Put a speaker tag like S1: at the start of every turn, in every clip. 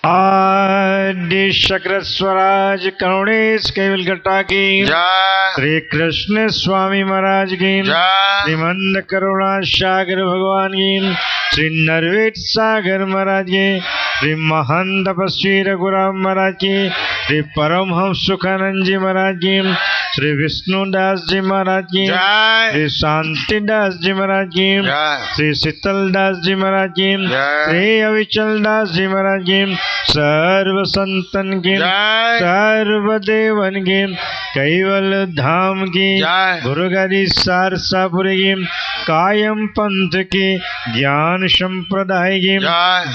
S1: आदि शक्र स्वराज करुणेश केवल घटा की श्री कृष्ण स्वामी महाराज की श्रीमंद करुणा सागर भगवान की श्री नरवेद सागर महाराज की श्री महंत तपस्वी रघुराम महाराज की श्री परमहंस सुखानंद जी महाराज की श्री विष्णुदास जी महाराज की श्री शांतिदास जी महाराज की श्री शीतलदास जी महाराज की श्री अविचल दास जी महाराज की सर्व संतन की सर्व देवन की कैवल धाम की गुरुगारी सारसापुर की कायम पंथ की ज्ञान संप्रदाय की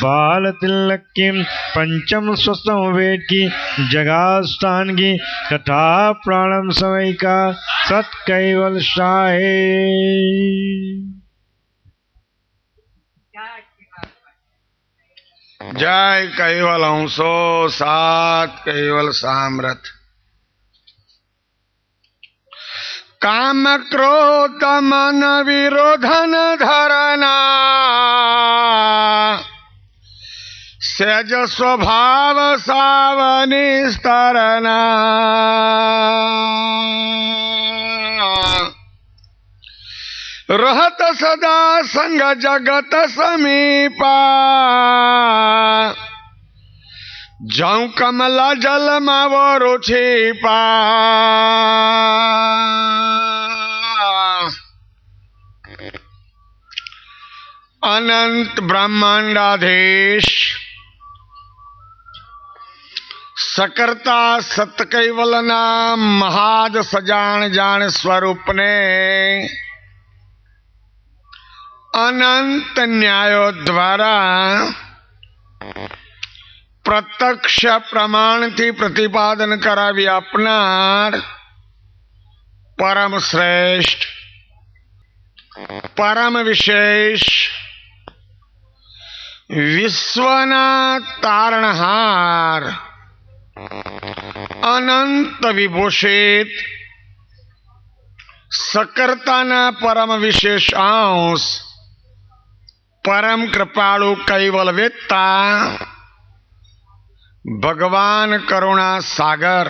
S1: बाल तिलक की पंचम स्वस्तम वेद की जगास्थान की तथा प्राणम समय का सत कैवल शाहे।
S2: जय कैवल हंसो सात कैवल सामरथ। काम क्रोध मन विरोधन धरना सहज स्वभाव सावनिस्तरना रहत सदा संग जगत समीपा जाऊं कमला जल मावरो छिपा अनंत ब्रह्मांडाधीश सकर्ता सत कैवल नाम महाज सजान जान स्वरूप ने अनंत न्यायो द्वारा प्रत्यक्ष प्रमाण थी प्रतिपादन करावी अपनार परम श्रेष्ठ परम विशेष विश्वना तारणहार अनंत विभूषित सकर्ताना परम विशेष अंश परम कृपाळु कैवल वेत्ता भगवान करुणा सागर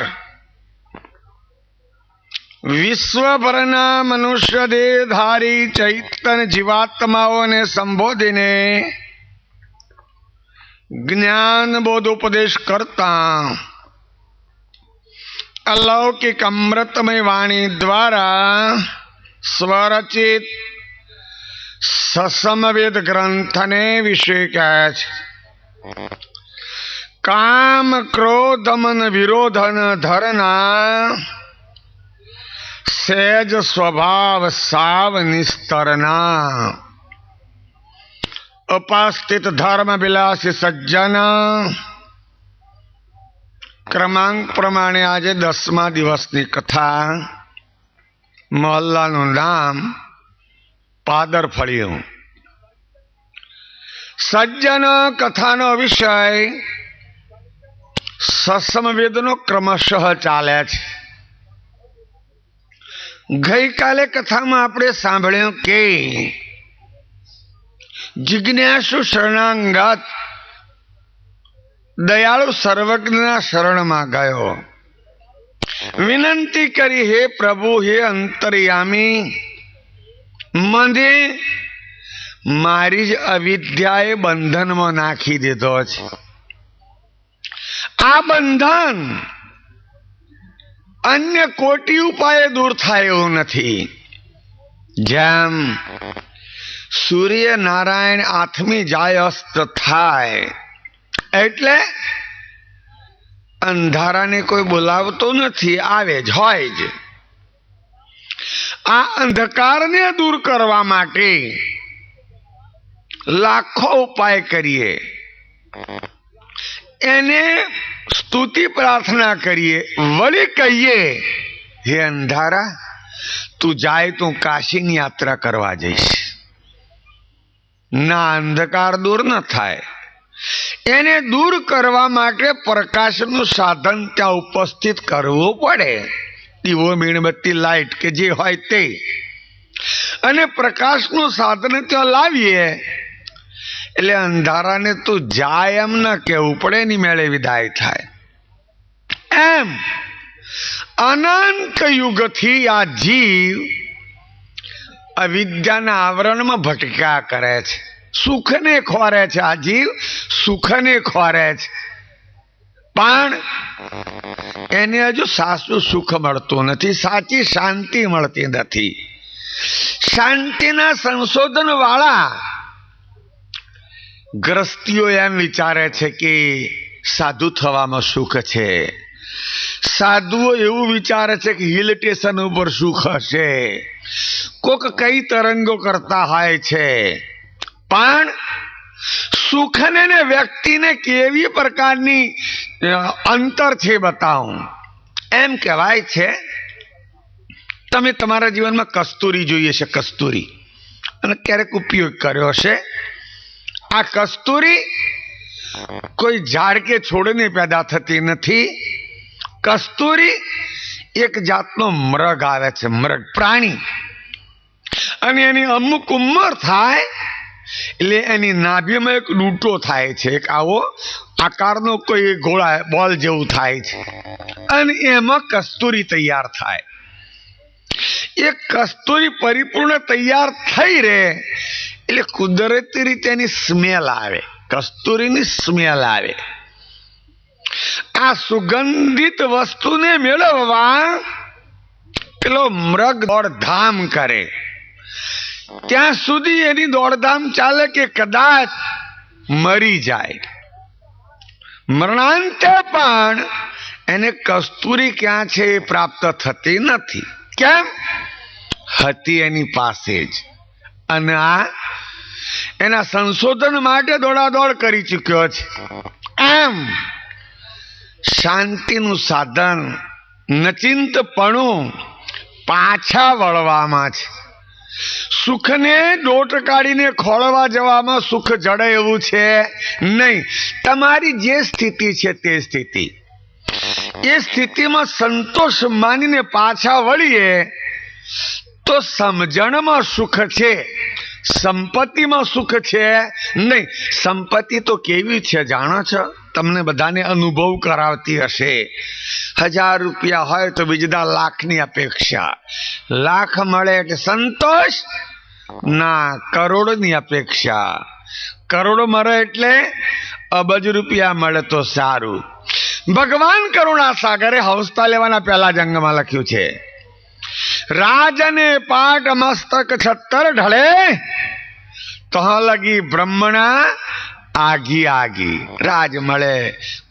S2: विश्वभरना मनुष्य देहधारी चैतन्य जीवात्माओं ने संबोधीने ज्ञान बोध उपदेश करता अलौकिक अमृतमय वाणी द्वारा स्वरचित ससमवेद ग्रंथ ने विषय क्या है काम क्रोध मन विरोधन धरना सहज स्वभाव साव निस्तरना। उपास्थित धर्म विलासी सज्जन क्रमांक प्रमाणे आज 10मा दिवसनी कथा मोहल्लाનું નામ પાદરફળિયું। સજ્જન કથાનો વિષય સસમવેદનો ક્રમશઃ ચાલે છે। ગઈકાલે કથામાં આપણે સાંભળ્યું કે જિજ્ઞાસુ શરણાગત દયાળુ સર્વજ્ઞના શરણમાં ગયો, વિનંતી કરી હે પ્રભુ હે અંતર્યામી મને મારી જ અવિદ્યાએ બંધનમાં નાખી દીધો છે। આ બંધન અન્ય કોટી ઉપાયે દૂર થાય એવું નથી। જેમ સૂર્યનારાયણ આથમી જાય અસ્ત થાય એટલે અંધારાને કોઈ બોલાવતો નથી, આવે જ હોય જ। આ અંધકારને દૂર કરવા માટે લાખો ઉપાય કરીએ, એને સ્તુતિ પ્રાર્થના કરીએ, વળી કહીએ હે અંધારા તું જાય તું કાશીની યાત્રા કરવા જઈશ, ના અંધકાર દૂર ન થાય। એને દૂર કરવા માટે પ્રકાશનું સાધન ત્યાં ઉપસ્થિત કરવું પડે, દીવો મીણબત્તી લાઈટ કે જે હોય તે, અને પ્રકાશનું સાધન ત્યાં લાવીએ એટલે અંધારાને તું જાય એમ ન કહેવું પડે, એની મેળે વિદાય થાય. એમ અનંત યુગથી આ જીવ અવિદ્યાના આવરણમાં ભટક્યા કરે છે, સુખને ખોરે છે. આ જીવ સુખને ખોરે છે, પણ એને હજુ સાચું સુખ મળતું નથી, સાચી શાંતિ મળતી નથી. શાંતિના સંશોધન વાળા ગ્રસ્તીઓ એમ વિચારે છે કે સાધુ થવામાં સુખ છે. સાધુઓ એવું વિચારે છે કે હિલ સ્ટેશન ઉપર સુખ હશે, કોક કઈ તરંગો કરતા હોય છે. પણ સુખને ને વ્યક્તિને કેવી પ્રકારની અંતર છે બતાવું. એમ કહેવાય છે, તમે તમારા જીવનમાં કસ્તુરી જોઈએ છે, કસ્તુરી, અને ક્યારેક ઉપયોગ કર્યો હશે. આ કસ્તુરી કોઈ ઝાડ કે છોડને પેદા થતી નથી. કસ્તુરી એક જાતનો મૃગ આવે છે, મૃગ પ્રાણી, અને એની અમુક ઉંમર થાય એટલે એની નાભીમાં એક ડૂંટો થાય છે, એક આવો આકારનો કોઈ ગોળા બોલ જેવું થાય છે, અને એમાં કસ્તુરી તૈયાર થાય. એ કસ્તુરી પરિપૂર્ણ તૈયાર થઈ રહે એટલે કુદરતી રીતે એની સ્મેલ આવે, કસ્તુરીની સ્મેલ આવે. આ સુગંધિત વસ્તુને મેળવવા પેલો મૃગ દોડધામ કરે. ત્યાં સુધી એની દોડધામ ચાલે કે કદાચ મરી જાય. મરણાંતે પણ એને કસ્તુરી ક્યાં છે એ પ્રાપ્ત થતી નથી. કેમ? હતી એની પાસે જ, અને આ એના સંશોધન માટે દોડાદોડ કરી ચૂક્યો છે. એમ શાંતિનું સાધન નચિંતપણું પાછા વળવામાં છે. સુખને દોટ કાઢીને ખોળવા જવામાં સુખ જડે એવું છે નહીં. તમારી જે સ્થિતિ છે તે સ્થિતિ, એ સ્થિતિમાં સંતોષ માનીને પાછા વળીએ તો સમજણમાં સુખ છે, સંપત્તિમાં સુખ છે નહીં. સંપત્તિ તો કેવી છે જાણો છો? તમને બધાને અનુભવ કરાવતી હશે. 1000 રૂપિયા હોય તો બીજા લાખની અપેક્ષા, લાખ મળે એટલે સંતોષ ના, કરોડની અપેક્ષા, કરોડ મળે એટલે અબજ રૂપિયા મળે તો સારું. ભગવાન કરુણા સાગરે હવસતા લેવાના પહેલા જ અંગમાં લખ્યું છે, રાજને પાટ મસ્તક છત્તર ઢળે તો લગી બ્રહ્મણા આગી આગી. રાજ મળે,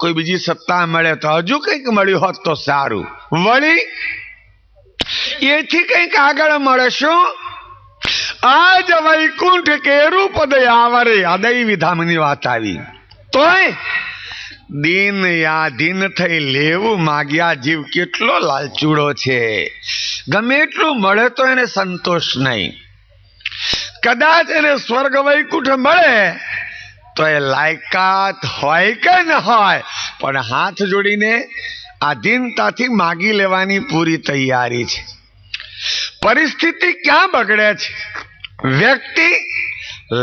S2: કોઈ બીજી સત્તા મળે તો હજુ કંઈક મળ્યું હોત તો સારું, વળી એથી કંઈક આગળ મળે શું? આજ વૈકુંઠ કેરું પદ આવરે. અદય વિધામની વાત આવી તોય દિન યાધીન થઈ લેવું માગ્યા જીવ કેટલો લાલચુડો છે. ગમે એટલું મળે તો એને સંતોષ નહીં. કદાચ એને સ્વર્ગ વૈકુંઠ મળે તો એ લાયકાત હોય કે ન હોય, પણ હાથ જોડીને આધીનતાથી માગી લેવાની પૂરી તૈયારી છે. પરિસ્થિતિ ક્યાં બગડે છે? વ્યક્તિ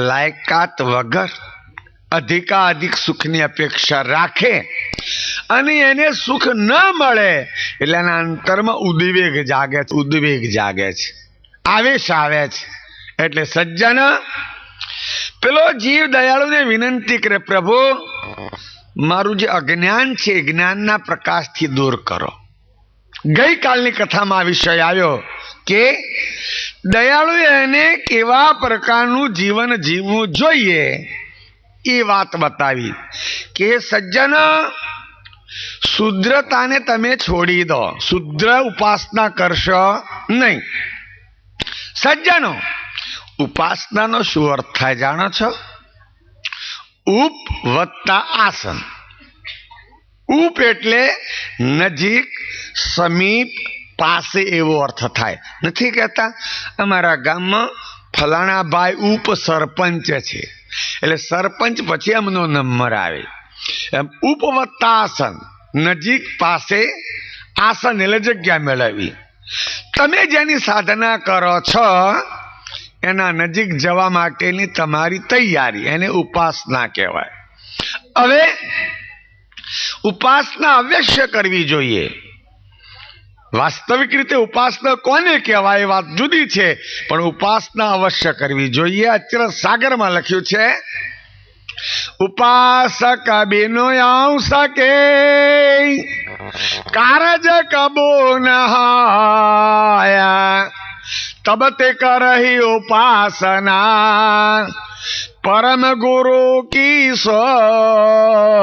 S2: લાયકાત વગર અધિકાધિક સુખની અપેક્ષા રાખે અને એને સુખ ન મળે એટલે એના અંતરમાં ઉદ્વેગ જાગે છે, ઉદ્વેગ જાગે છે, આવેશ આવે છે. એટલે સજ્જન પેલો જીવ દયાળુને વિનંતી કરે, પ્રભુ મારું જે અજ્ઞાન છે એ જ્ઞાનના પ્રકાશથી દૂર કરો. ગઈકાલની કથામાં આ વિષય આવ્યો કે દયાળુ એને કેવા પ્રકારનું જીવન જીવવું જોઈએ એ વાત બતાવી કે સજ્જન શુદ્રતાને તમે છોડી દો, શુદ્ર ઉપાસના કરશો નહીં. સજ્જનો, ઉપાસનાનો શું અર્થ થાય જાણો છો? ઉપ વત્તા આસન. ઉપ એટલે નજીક, સમીપ, પાસે એવો અર્થ થાય. નથી કહેતા અમારા ગામમાં ફલાણા ભાઈ ઉપ સરપંચ છે, એટલે સરપંચ પછી એમનો નંબર આવે. એમ ઉપ વત્તા આસન, નજીક, પાસે, આસન એટલે જગ્યા મેળવવી. તમે જેની સાધના કરો છો એના નજીક જવા માટેની તમારી તૈયારી, એને ઉપાસના કહેવાય. હવે ઉપાસના અવશ્ય કરવી જોઈએ. વાસ્તવિક રીતે ઉપાસના કોને કહેવાય એ વાત જુદી છે, પણ ઉપાસના અવશ્ય કરવી જોઈએ. અત્યારે સાગરમાં લખ્યું છે, ઉપાસક બિનો આવ શકે કારજ કબો નહાયા તબ તે કરહી ઉપાસના પરમ ગુરુ કી સોયા.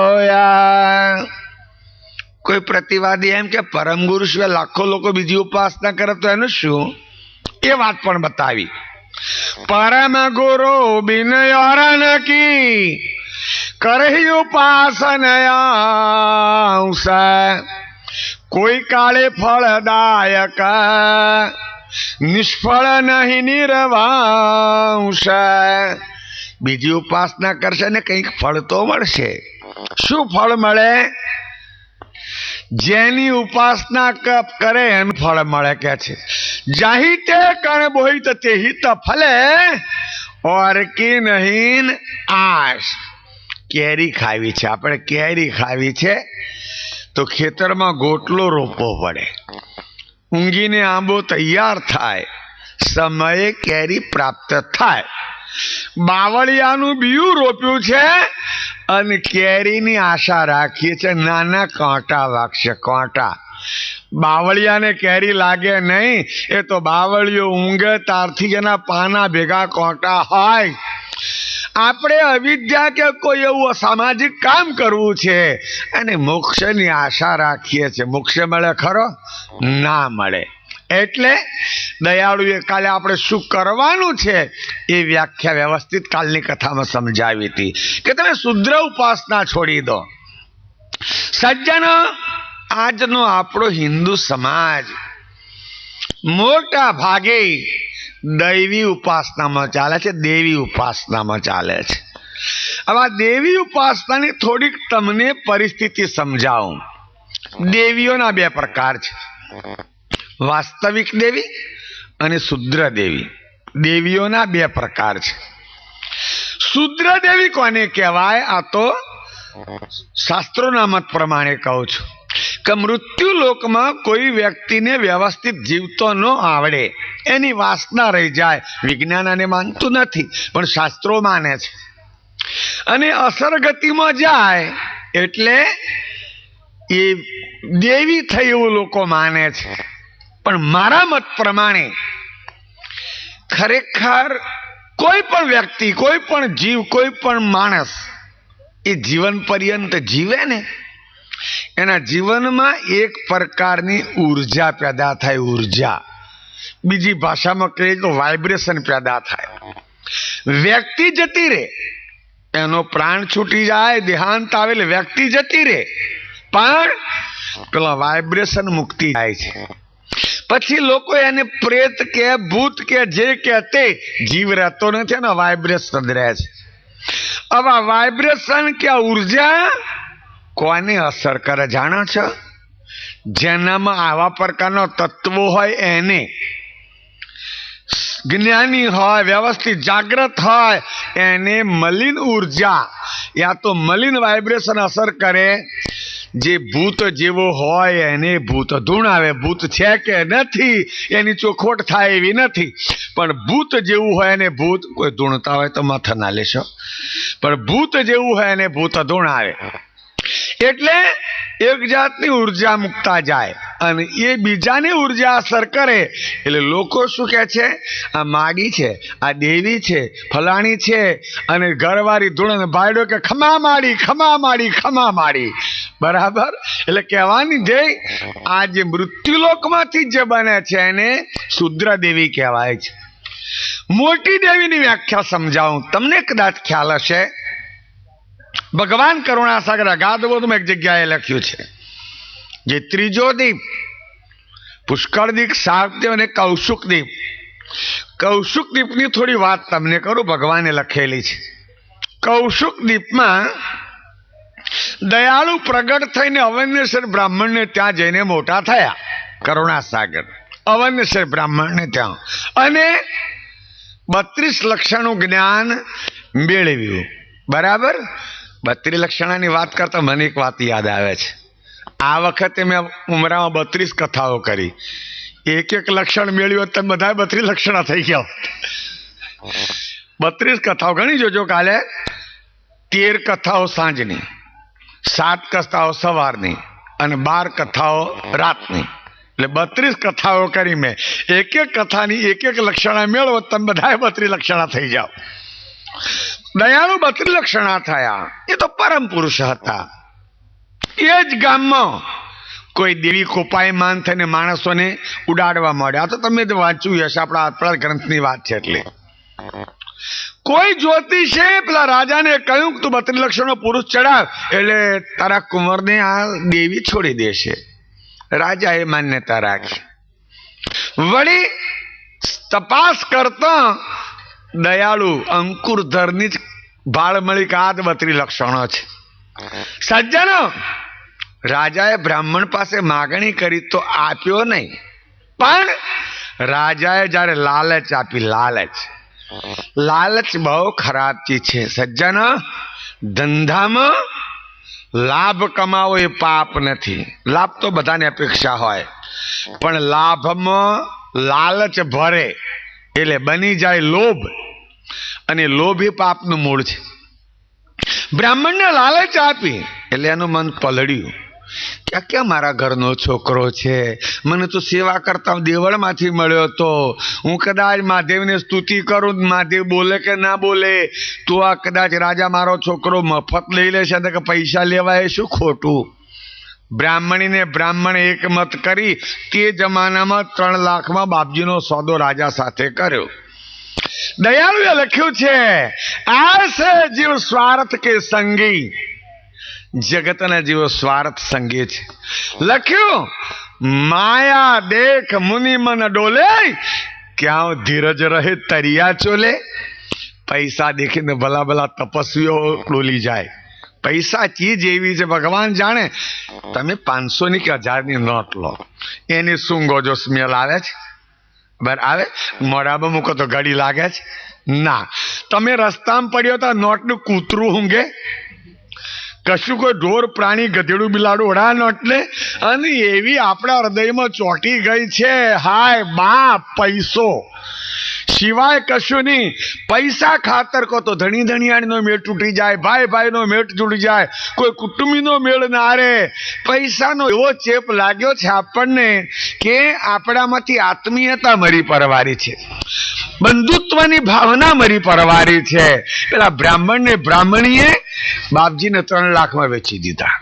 S2: કોઈ પ્રતિવાદી એમ કે પરમ ગુરુ સિવાય લાખો લોકો બીજી ઉપાસના કરે તો એનું શું? એ વાત પણ બતાવી. પરમ ગુરુ બિન હરણ કી કરહી ઉપાસના કોઈ કાળે ફળદાયક નિષ્ફળ નહીં નિર્વાંશ. બીજી ઉપાસના કરશે ને કંઈક ફળ તો મળશે. શું ફળ મળે? જેની ઉપાસના કરે એનું ફળ મળે કે છે. જાહિતે કણ બોહિત તે હિત ફલે ઓર કી નહીં આશ. કેરી ખાવી છે, આપણે કેરી ખાવી છે તો ખેતરમાં ગોટલો રોપવો પડે. ઊંઘીને આંબો તૈયાર થાય, સમયે કેરી પ્રાપ્ત થાય. બાવળિયાનું બીયું રોપ્યું છે અને કેરીની આશા રાખીએ છે. નાના કાંટા વાગશે, કાંટા. બાવળિયાને કેરી લાગે નહીં, એ તો બાવળિયો ઊંઘે તારથી એના પાના ભેગા કાંટા હોય. આપણે અવિદ્યા કે કોઈ એવું અસામાજિક કામ કરવું છે અને મોક્ષની આશા રાખીએ છીએ. મોક્ષ મળે ખરો? ના મળે. એટલે દયાળુએ કાલે આપણે શું કરવાનું છે એ વ્યાખ્યા વ્યવસ્થિત કાલની કથામાં સમજાવી હતી કે તમે શુદ્ર ઉપાસના છોડી દો. સજ્જન, આજનો આપણો હિન્દુ સમાજ મોટા ભાગે દૈવી ઉપાસનામાં ચાલે છે, દેવી ઉપાસનામાં ચાલે છે. હવે આ દેવી ઉપાસનાની થોડીક તમને પરિસ્થિતિ સમજાવું. દેવીઓના બે પ્રકાર છે, વાસ્તવિક દેવી અને શુદ્ર દેવી. દેવીઓના બે પ્રકાર છે. શુદ્ર દેવી કોને કહેવાય? આ તો શાસ્ત્રોના મત પ્રમાણે કહું છું કે મૃત્યુ લોકમાં કોઈ વ્યક્તિને વ્યવસ્થિત જીવતો ન આવડે, એની વાસના રહી જાય. વિજ્ઞાન આને માનતું નથી પણ શાસ્ત્રો માને છે. અને અસરગતિમાં જાય એટલે એ દેવી થઈ એવું લોકો માને છે. પણ મારા મત પ્રમાણે ખરેખર કોઈ પણ વ્યક્તિ, કોઈ પણ જીવ, કોઈ પણ માણસ એ જીવન પર્યંત જીવે ને એના જીવનમાં એક પ્રકારની ઉર્જા પેદા થાય. ઉર્જા, બીજી ભાષામાં કહીએ તો વાઇબ્રેશન પેદા થાય. વ્યક્તિ જતી રહે, એનો પ્રાણ છૂટી જાય, દેહાંત આવે એટલે વ્યક્તિ જતી રહે, પણ પેલા વાઇબ્રેશન મુક્તિ જાય છે. પછી લોકો એને પ્રેત કે ભૂત કે જે કે તે, જીવ રહેતો નથી ને વાઇબ્રેશન રહે છે. હવે વાઇબ્રેશન કે ઉર્જા કોને અસર કરે જાણો છો? જેનામાં આવા પ્રકારના તત્વો હોય એને. જ્ઞાની હોય, વ્યવસ્થિત જાગ્રત હોય, એને મલિન ઉર્જા યા તો મલિન વાઇબ્રેશન અસર કરે. જે ભૂત જેવો હોય એને ભૂત ધૂણ આવે. ભૂત છે કે નથી એની ચોખવટ થાય એવી નથી, પણ ભૂત જેવું હોય એને ભૂત, કોઈ ધૂણતા હોય તો માથા ના લેશો, પણ ભૂત જેવું હોય એને ભૂત ધૂણ આવે. એટલે એક જાતની ઉર્જા મુકતા જાય અને એ બીજાની ઉર્જા અસર કરે. એટલે લોકો શું કહે છે? આ માડી છે, આ દેવી છે, ફલાણી છે, અને ઘરવાળી ધૂણ ભાઈડો કે ખમા માડી, ખમા માડી, ખમા માડી. બરાબર? એટલે કહેવાની ધ્યેય આ જે મૃત્યુલોકમાંથી જે બને છે એને શુદ્ર દેવી કહેવાય છે. મોટી દેવીની વ્યાખ્યા સમજાવું, તમને કદાચ ખ્યાલ હશે. ભગવાન કરુણાસાગર અગાધબોધમાં એક જગ્યાએ લખ્યું છે, જે ત્રીજો દીપ, પુષ્કળ દીપ, શાર્દીપ અને કૌશુક દીપ. કૌશુક દીપની થોડી વાત તમને કરું, ભગવાને લખેલી છે. કૌશુક દીપમાં દયાળુ પ્રગટ થઈને અવન્યસર બ્રાહ્મણને ત્યાં જઈને મોટા થયા. કરુણાસાગર અવન્યસર બ્રાહ્મણને ત્યાં, અને 32 લક્ષણનું જ્ઞાન મેળવ્યું. બરાબર. 32 લક્ષણાની વાત કરતા મને એક વાત યાદ આવે છે. આ વખતે મેં ઉમરામાં 32 કથાઓ કરી. એક લક્ષણ મેળવ્યું તમે બધા 32 લક્ષણા થઈ ગયા. 32 કથાઓ ગણી જોજો. કાલે 13 કથાઓ સાંજની, 7 કથાઓ સવારની અને 12 કથાઓ રાતની. એટલે 32 કથાઓ કરી મેં. એક કથાની એક લક્ષણા મેળવો તમે બધા 32 લક્ષણા થઈ જાઓ. દયાળુ 32 લક્ષણા થયા. એ તો પરમ પુરુષ હતા. એ જ ગામમાં કોઈ દેવી કોપાયમાન થઈને માણસોને ઉડાડવા માંડ્યા. તો તમે તો વાંચ્યું હશે, આપણા ગ્રંથની વાત છે. એટલે કોઈ જ્યોતિષે પેલા રાજાને કહ્યું કે તું 32 લક્ષણનો પુરુષ ચડાવ એટલે તારા કુંવરને આ દેવી છોડી દેશે. રાજાએ માન્યતા રાખી. વળી તપાસ કરતા દયાળુ અંકુરધરની જ ભાળ મળી કે આ 32 લક્ષણો છે. સજ્જનો, રાજાએ બ્રાહ્મણ પાસે માગણી કરી તો આપ્યો નહીં, પણ રાજાએ જ્યારે લાલચ આપી, લાલચ બહુ ખરાબ ચીજ છે. સજ્જનો, ધંધામાં લાભ કમાવો એ પાપ નથી. લાભ તો બધાને અપેક્ષા હોય, પણ લાભમાં લાલચ ભરે એટલે બની જાય લોભ, અને લોભ એ પાપનું મૂળ છે. બ્રાહ્મણને લાલચ આપી એટલે એનું મન પલળ્યું કે ક્યાં મારા ઘરનો છોકરો છે, મને તો સેવા કરતા દેવળમાંથી મળ્યો હતો. હું કદાચ મહાદેવને સ્તુતિ કરું, મહાદેવ બોલે કે ના બોલે, તો આ કદાચ રાજા મારો છોકરો મફત લઈ લેશે કે પૈસા લેવાય શું ખોટું. બ્રાહ્મણીને બ્રાહ્મણે એક મત કરી. તે જમાનામાં 3 લાખમાં બાપજીનો સોદો રાજા સાથે કર્યો. દયાળુએ લખ્યું છે, આસે જીવ સ્વાર્થ કે સંગી, જગતના જીવો સ્વાર્થ સંગી છે. લખ્યું, માયા દેખ મુનિ મન ડોલે, ક્યાં ધીરજ રહે તરિયા ચોલે. પૈસા દેખીને ભલા ભલા તપસ્વીઓ ડોલી જાય. પૈસા ચીજ એવી છે ભગવાન જાણે. તમે 500ની કે 1000ની નોટ લો, એની સૂંઘો જો સ્મેલ આવે છે, બરાબર આવે, મોઢામાં મૂકો તો ઘડી લાગે છે ના. તમે રસ્તામાં પડ્યો તો નોટનું કૂતરું ઊંઘે, કશું કોઈ ઢોર પ્રાણી ગધેડું બિલાડું ઓઢા નોટને. અને એવી આપણા હૃદયમાં ચોંટી ગઈ છે, હાય બાપ પૈસો સિવાય કશું નહીં. પૈસા ખાતર કહો તો ધણી ધણિયાણીનો મેળ તૂટી જાય, ભાઈ ભાઈનો મેળ તૂટી જાય, કોઈ કુટુંબીનો મેળ ના રે. પૈસાનો એવો ચેપ લાગ્યો છે આપણને કે આપણામાંથી આત્મીયતા મરી પરવારી છે, બંધુત્વની ભાવના મરી પરવારી છે. પેલા બ્રાહ્મણને બ્રાહ્મણીએ બાપજીને 3 લાખમાં વેચી દીધા.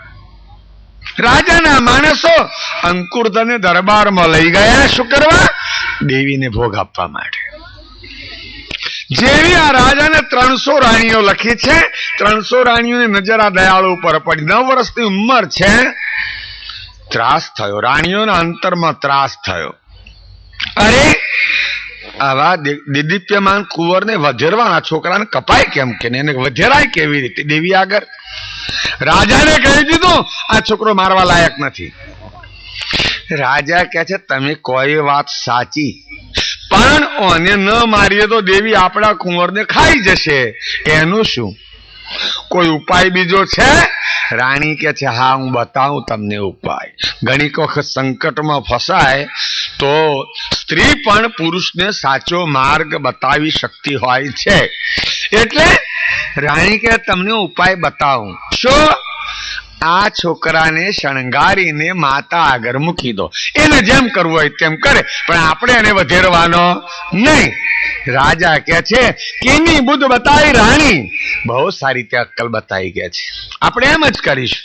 S2: રાજાના માણસો અંકુરધને દરબારમાં લઈ ગયા. શું કરવા? દેવીને ભોગ આપવા માટે. જેવી આ રાજાને 300 રાણીઓ લખી છે, 300 રાણીઓની નજર આ દયાળુ ઉપર પડી. 9 વર્ષની ઉંમર છે. ત્રાસ થયો, રાણીઓના અંતરમાં ત્રાસ થયો. અરે આવા દિદીપ્યમાન કુંવરને વધેરવાના છોકરાને કપાય કેમ કે એને વધેરાય કેવી રીતે? દેવી આગળ રાજાને કહી દીધું આ છોકરો મારવા લાયક નથી. રાજા કહે છે તમે કોઈ વાત સાચી, પણ ઓને ન મારીએ તો દેવી આપણા કુંવરને ખાઈ જશે. એનું શું? કોઈ ઉપાય બીજો છે? રાણી કે છે હા હું બતાવું તમને ઉપાય. ઘણી વખત સંકટમાં ફસાય તો સ્ત્રી પણ પુરુષને સાચો માર્ગ બતાવી શકતી હોય છે. એટલે રાણી કે તમને ઉપાય બતાવું. શું? આ છોકરાને શણગારીને માતા આગળ મૂકી દો, એને જેમ કરવું હોય તેમ કરે, પણ આપણે એને વધેરવાનો નહીં. રાજા કે છે કેની બુદ્ધ બતાવી રાણી, બહુ સારી રીતે અક્કલ બતાવી ગયા છે, આપણે એમ જ કરીશું.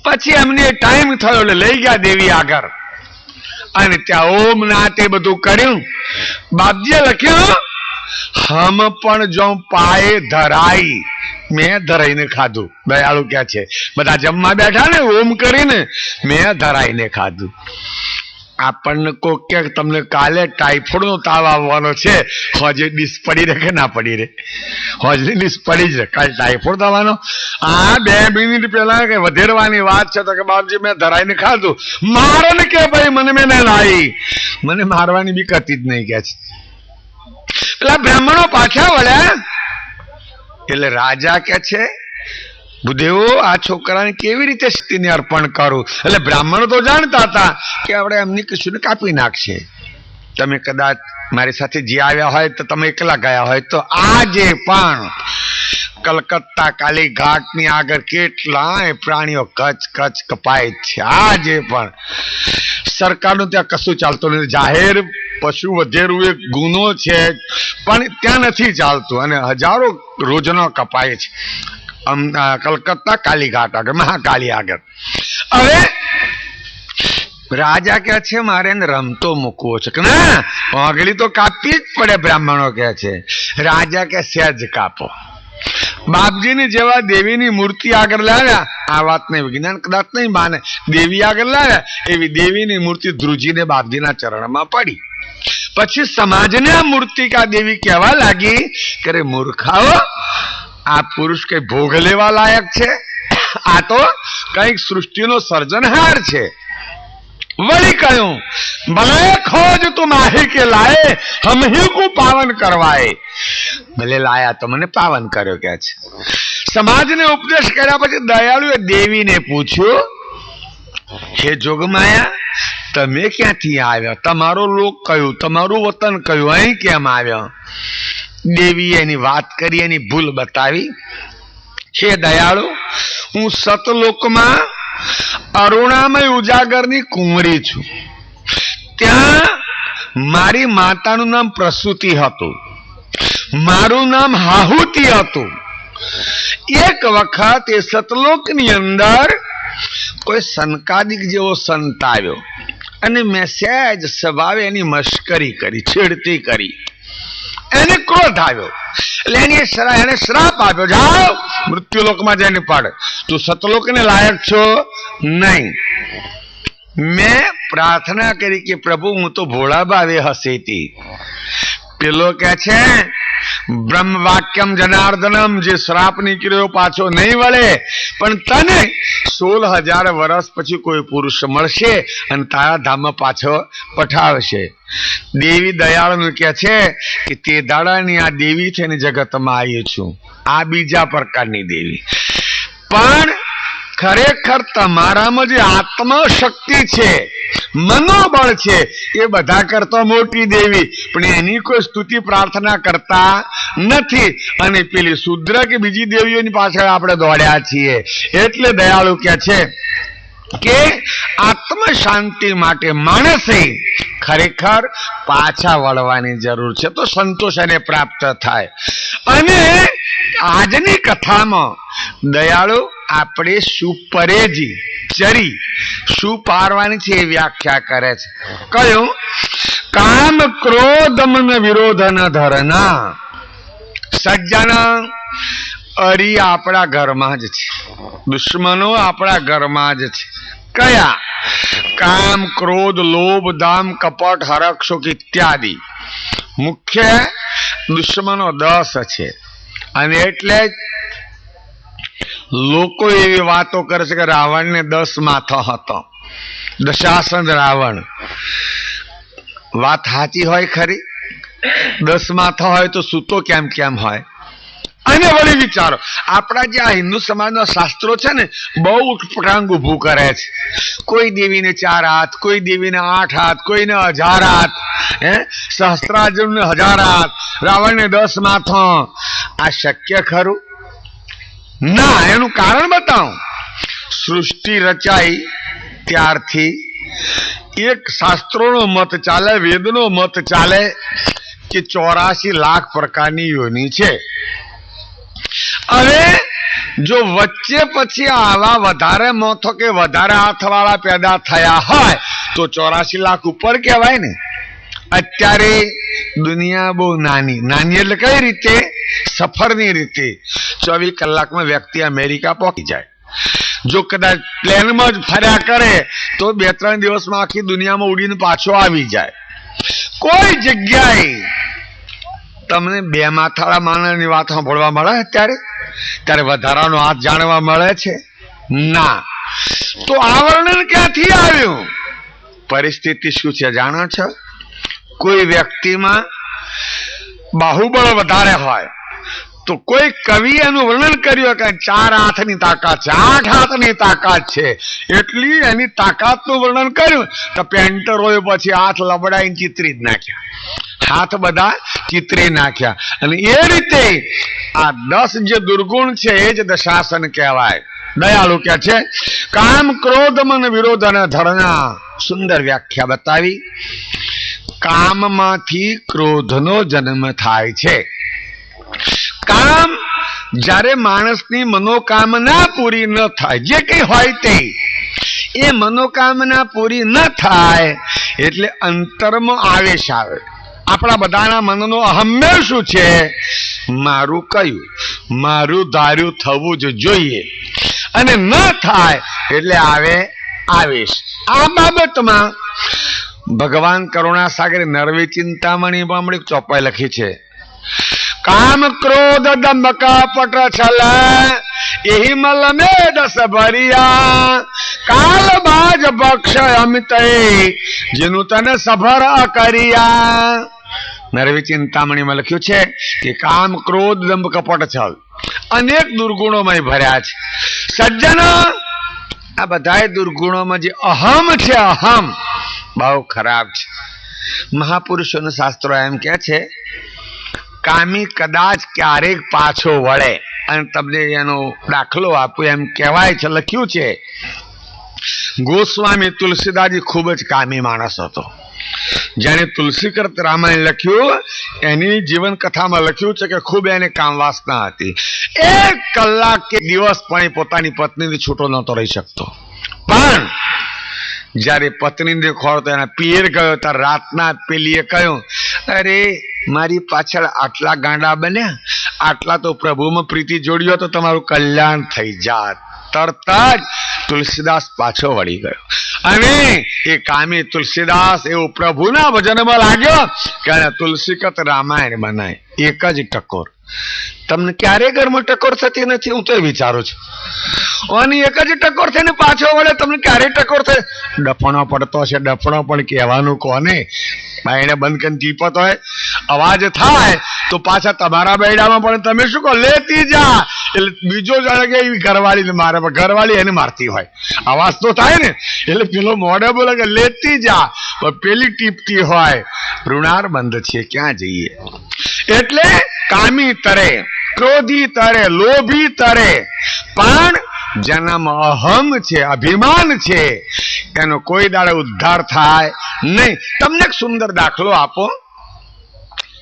S2: પછી એમને ટાઈમ થયો એટલે લઈ ગયા દેવી આગળ, અને ત્યાં ઓમ ના તે બધું કર્યું. બાપજીએ લખ્યું હમ પણ જો પાયે ધરાઈ, મેં ધરાઈને ખાધું. દયાળુ ક્યાં છે? બધા જમવા બેઠા ને ઓમ કરીને મેં ધરાઈને ખાધું. આપણને કોક કે તમને કાલે ટાઈફોઈડ નો તાવ આવવાનો છે, હોજે ડીશ પડી રહે કે ના પડી રહે? હોજની ડીશ પડી જ રહે. કાલે ટાઈફોઈડ થવાનો. આ 2 મિનિટ પહેલા કે વધેરવાની વાત છે તો કે બાપજી મેં ધરાઈને ખાધું. મારે ને કે ભાઈ મને મેં લાવી, મને મારવાની બીક હતી જ નહીં કે છે. એટલે બ્રાહ્મણો પાછા વળ્યા. એટલે રાજા કે છે, ભૂદેવો આ છોકરાને કેવી રીતે શક્તિને અર્પણ કરું? એટલે બ્રાહ્મણો તો જાણતા હતા કે આપણે એમની કશુંને કાપી નાખશે. તમે કદાચ મારી સાથે જે આવ્યા હોય તો તમે એકલા ગયા હોય તો આજે પણ કલકત્તા કાલી ઘાટની આગળ કેટલાય પ્રાણીઓ કચ કચ કપાય છે. આજે પણ સરકારનું ત્યાં કશું ચાલતું નથી. જાહેર પશુ વધેરું એક ગુનો છે, પણ ત્યાં નથી ચાલતું અને હજારો રોજનો કપાય છે કલકત્તા કાલીઘાટ આગળ, મહાકાળી આગળ. હવે રાજા કે છે મારે એને રમતો મૂકવો છે કે ના, આંગળી તો કાપી જ પડે. બ્રાહ્મણો કે છે. રાજા કે સહેજ કાપો. બાપજીની જેવા દેવીની મૂર્તિ આગળ લાવ્યા. આ વાતને વિજ્ઞાન કદાચ નહીં માને, દેવી આગળ લાવ્યા એવી દેવીની મૂર્તિ ધ્રુજીને બાપજીના ચરણમાં પડી. પછી સમાજને આ મૂર્તિકા દેવી કહેવા લાગી કે મૂર્ખાઓ, આ પુરુષ કઈ ભોગ લેવા લાયક છે? આ તો કઈક સૃષ્ટિનો સર્જનહાર છે. વળી કહ્યું, ભલે ખોજ તું માહી કે લાયે, હમ હી કો પાવન કરવાય. ભલે લાયા તો મને પાવન કર્યો કે છે. સમાજને ઉપદેશ કર્યા પછી દયાળુએ દેવીને પૂછ્યું, હે જોગમાયા, તમે ક્યાંથી આવ્યા? તમારો લોક કયું? તમારું વતન કયું? અહીં કેમ આવ્યા? દેવીએ એની વાત કરી, એની ભૂલ બતાવી. હે દયાળુ, હું સતલોકમાં અરુણામય ઉજાગરની કુંવરી છું. ત્યાં મારી માતાનું નામ પ્રસૂતિ હતું, મારું નામ હાહુતિ હતું. એક વખત એ સતલોકની અંદર કોઈ સનકાદિક જેવો સંત આવ્યો અને મેં સહેજ સ્વભાવે એની મશ્કરી કરી, છેડતી કરી. એને ક્રોધ આવ્યો એટલે એને શ્રાપ આપ્યો, જાઓ મૃત્યુલોકમાં જઈને પડ, તું સતલોકને લાયક છો નહીં. મેં પ્રાર્થના કરી કે પ્રભુ હું તો ભોળા ભાવે હસેતી. પેલો કે છે બ્રહ્મ વાક્યમ જનાર્દનમ, જે શ્રાપ નીકળ્યો પાછો નહીં વળે, પણ તને 16,000 વર્ષ પછી કોઈ પુરુષ મળશે અને તારા ધામમાં પાછો પઠાવશે. દેવી દયાળનું કે છે કે તે દાડાની આ દેવી છે ને જગતમાં આવી છું. આ બીજા પ્રકારની દેવી. પણ ખરેખર તમારામાં જે આત્મશક્તિ છે, મનોબળ છે, એ બધા કરતા મોટી દેવી, પણ એની કોઈ સ્તુતિ પ્રાર્થના કરતા નથી. અને પેલી શુદ્ર કે બીજી દેવીઓની પાછળ આપણે દોડ્યા છીએ. એટલે દયાળુ કે છે કે આત્મ શાંતિ માટે માણસે ખરેખર પાછા વળવાની જરૂર છે, તો સંતોષ એને પ્રાપ્ત થાય. અને આજની કથામાં દયાળુ આપણે સુપરેજી ચરી શું પારવાની છે એ વ્યાખ્યા કરે છે. કયું? કામ ક્રોધ મન વિરોધ ન ધરના. સજ્જન અરી આપણા ઘરમાં જ છે, દુશ્મનો આપણા ઘરમાં જ છે. કયા? કામ ક્રોધ લોભ દામ કપટ હરખ શોક ઇત્યાદિ મુખ્ય દુશ્મનો 10 છે. અને એટલે લોકો એવી વાતો કરે છે કે રાવણને 10 માથા હતો, દશાસન રાવણ. વાત સાચી હોય ખરી? 10 માથા હોય તો સૂતો કેમ કેમ હોય? અને વળી વિચારો, આપણા જે આ હિન્દુ સમાજના શાસ્ત્રો છે ને, બહુ ઉટપટાંગ ઉભું કરે છે. કોઈ દેવીને 4 હાથ, કોઈ દેવીને 8 હાથ, કોઈને 1000 હાથ, સહસ્ત્રાર્જુનને 1000 હાથ, રાવણને 10 માથા. આ શક્ય ખરું? ના. એનું કારણ બતાવું. સૃષ્ટિ રચાઈ ત્યારથી એક શાસ્ત્રોનો મત ચાલે, વેદનો મત ચાલે કે 84 લાખ પ્રકારની યોની છે. હવે જો વચ્ચે પછી આવા વધારે મોથો કે વધારે હાથવાળા પેદા થયા હોય તો 84 લાખ ઉપર કહેવાય ને. અત્યારે દુનિયા બહુ નાની, નાની એટલે કઈ રીતે? સફરની રીતે. 24 કલાકમાં વ્યક્તિ અમેરિકા પહોંચી જાય. જો કદાચ પ્લેનમાં જ ફર્યા કરે તો 2-3 દિવસમાં આખી દુનિયામાં ઉડીને પાછો આવી જાય. કોઈ જગ્યાએ તમને 2 માથાળા માણસની વાત સાંભળવા મળે અત્યારે? ત્યારે વધારાનો હાથ જાણવા મળે છે? ના. તો આ વર્ણન ક્યાંથી આવ્યું? પરિસ્થિતિ શું છે જાણો છો? કોઈ વ્યક્તિમાં બાહુબળ વધારે હોય તો કોઈ કવિ એનું વર્ણન કર્યું કે 4 હાથની તાકાત છે, 8 હાથની તાકાત છે, એટલી એની તાકાતનું વર્ણન કર્યું તો પેન્ટરોએ પછી હાથ લબડાઈને ચિતરી જ નાખ્યા, હાથ બધા ચિતરી નાખ્યા. અને એ રીતે આ 10 જે દુર્ગુણ છે એ જ દશાસન કહેવાય. દયાળુ કે છે કામ ક્રોધ મન વિરોધ અને ધરણા. સુંદર વ્યાખ્યા બતાવી. કામમાંથી ક્રોધનો જન્મ થાય છે. કામ જ્યારે માણસની મનોકામના પૂરી ન થાય, જે કઈ હોય તે, એ મનોકામના પૂરી ન થાય એટલે અંતરમાં આવેશ આવે. આપણા બધાના મનનો અહમ્ય શું છે? મારું કયું, મારું ધાર્યું થવું જ જોઈએ, અને ન થાય એટલે આવે આવેશ. આ બાબતમાં ભગવાન કરુણાસાગર નરવી ચિંતામણીમાં હમણાં ચોપાઈ લખી છે. કામ ક્રોધ દંભ કપટ છલ એહી મલ મે દસ ભરિયા કાલ બાજ પક્ષ અમિત જેનું તને સભર અકરિયા. નરવી ચિંતામણીમાં લખ્યું છે કે કામ ક્રોધ દંભ કપટ છલ અનેક દુર્ગુણોમાં ભર્યા છે. સજ્જન, આ બધા દુર્ગુણોમાં જે અહમ છે, અહમ બહુ ખરાબ છે. મહાપુરુષોના શાસ્ત્રો એમ કે છે કામી કદાચ ક્યારેક પાછો વળે. અને તમને એનો દાખલો આપું એમ કહેવાય છે, લખ્યું છે ગોસ્વામી તુલસીદાસજી ખૂબ જ કામી માણસ હતો. જેને તુલસીકૃત રામાયણ લખ્યું એની જીવન કથામાં લખ્યું છે કે ખૂબ એને કામ વાસના હતી. 1 કલાક કે દિવસ પણ પોતાની પત્નીથી છૂટો નહોતો રહી શકતો. પણ જયારે પત્નીને ખોળતો એના પિયર ગયો ત્યારે રાતના પેલીએ કહ્યું, અરે મારી પાછળ આટલા ગાંડા બન્યા, આટલા તો પ્રભુમાં પ્રીતિ જોડ્યો તો તમારું કલ્યાણ થઈ જાત. તરત જ તુલસીદાસ પાછો વળી ગયો અને એ કામી તુલસીદાસ એવું પ્રભુના ભજનમાં લાગ્યો કે તુલસીકૃત રામાયણ બનાય. એક જ ટકોર. તમને ક્યારે ઘરમાં ટકોર થતી નથી? હું તો વિચારું છું. અને એક જ ટકોર થઈને પાછો વળે, તમને ક્યારે ટકોર થાય? ડફણો પડતો છે, ડફણો પણ કહેવાનું કોને? બાયણે બંધ કરીને ટીપત હોય, અવાજ થાય તો પાછા તમારા બેડામાં પણ તમે શું કહો, લેતી જા. એટલે બીજો જાણે કે એવી ઘરવાળીને મારે, પણ ઘરવાળી એને મારતી હોય, અવાજ તો થાય ને. એટલે પેલો મોઢે બોલે કે લેતી જા, પણ પેલી ટીપતી હોય. ઋણાર બંધ છે, ક્યાં જઈએ? એટલે કામી તરે, ક્રોધી તરે, લોભી તરે, પણ જેનામાં અહમ છે, અભિમાન છે, એનો કોઈ દાડે ઉદ્ધાર થાય નહીં. તમને એક સુંદર દાખલો આપો.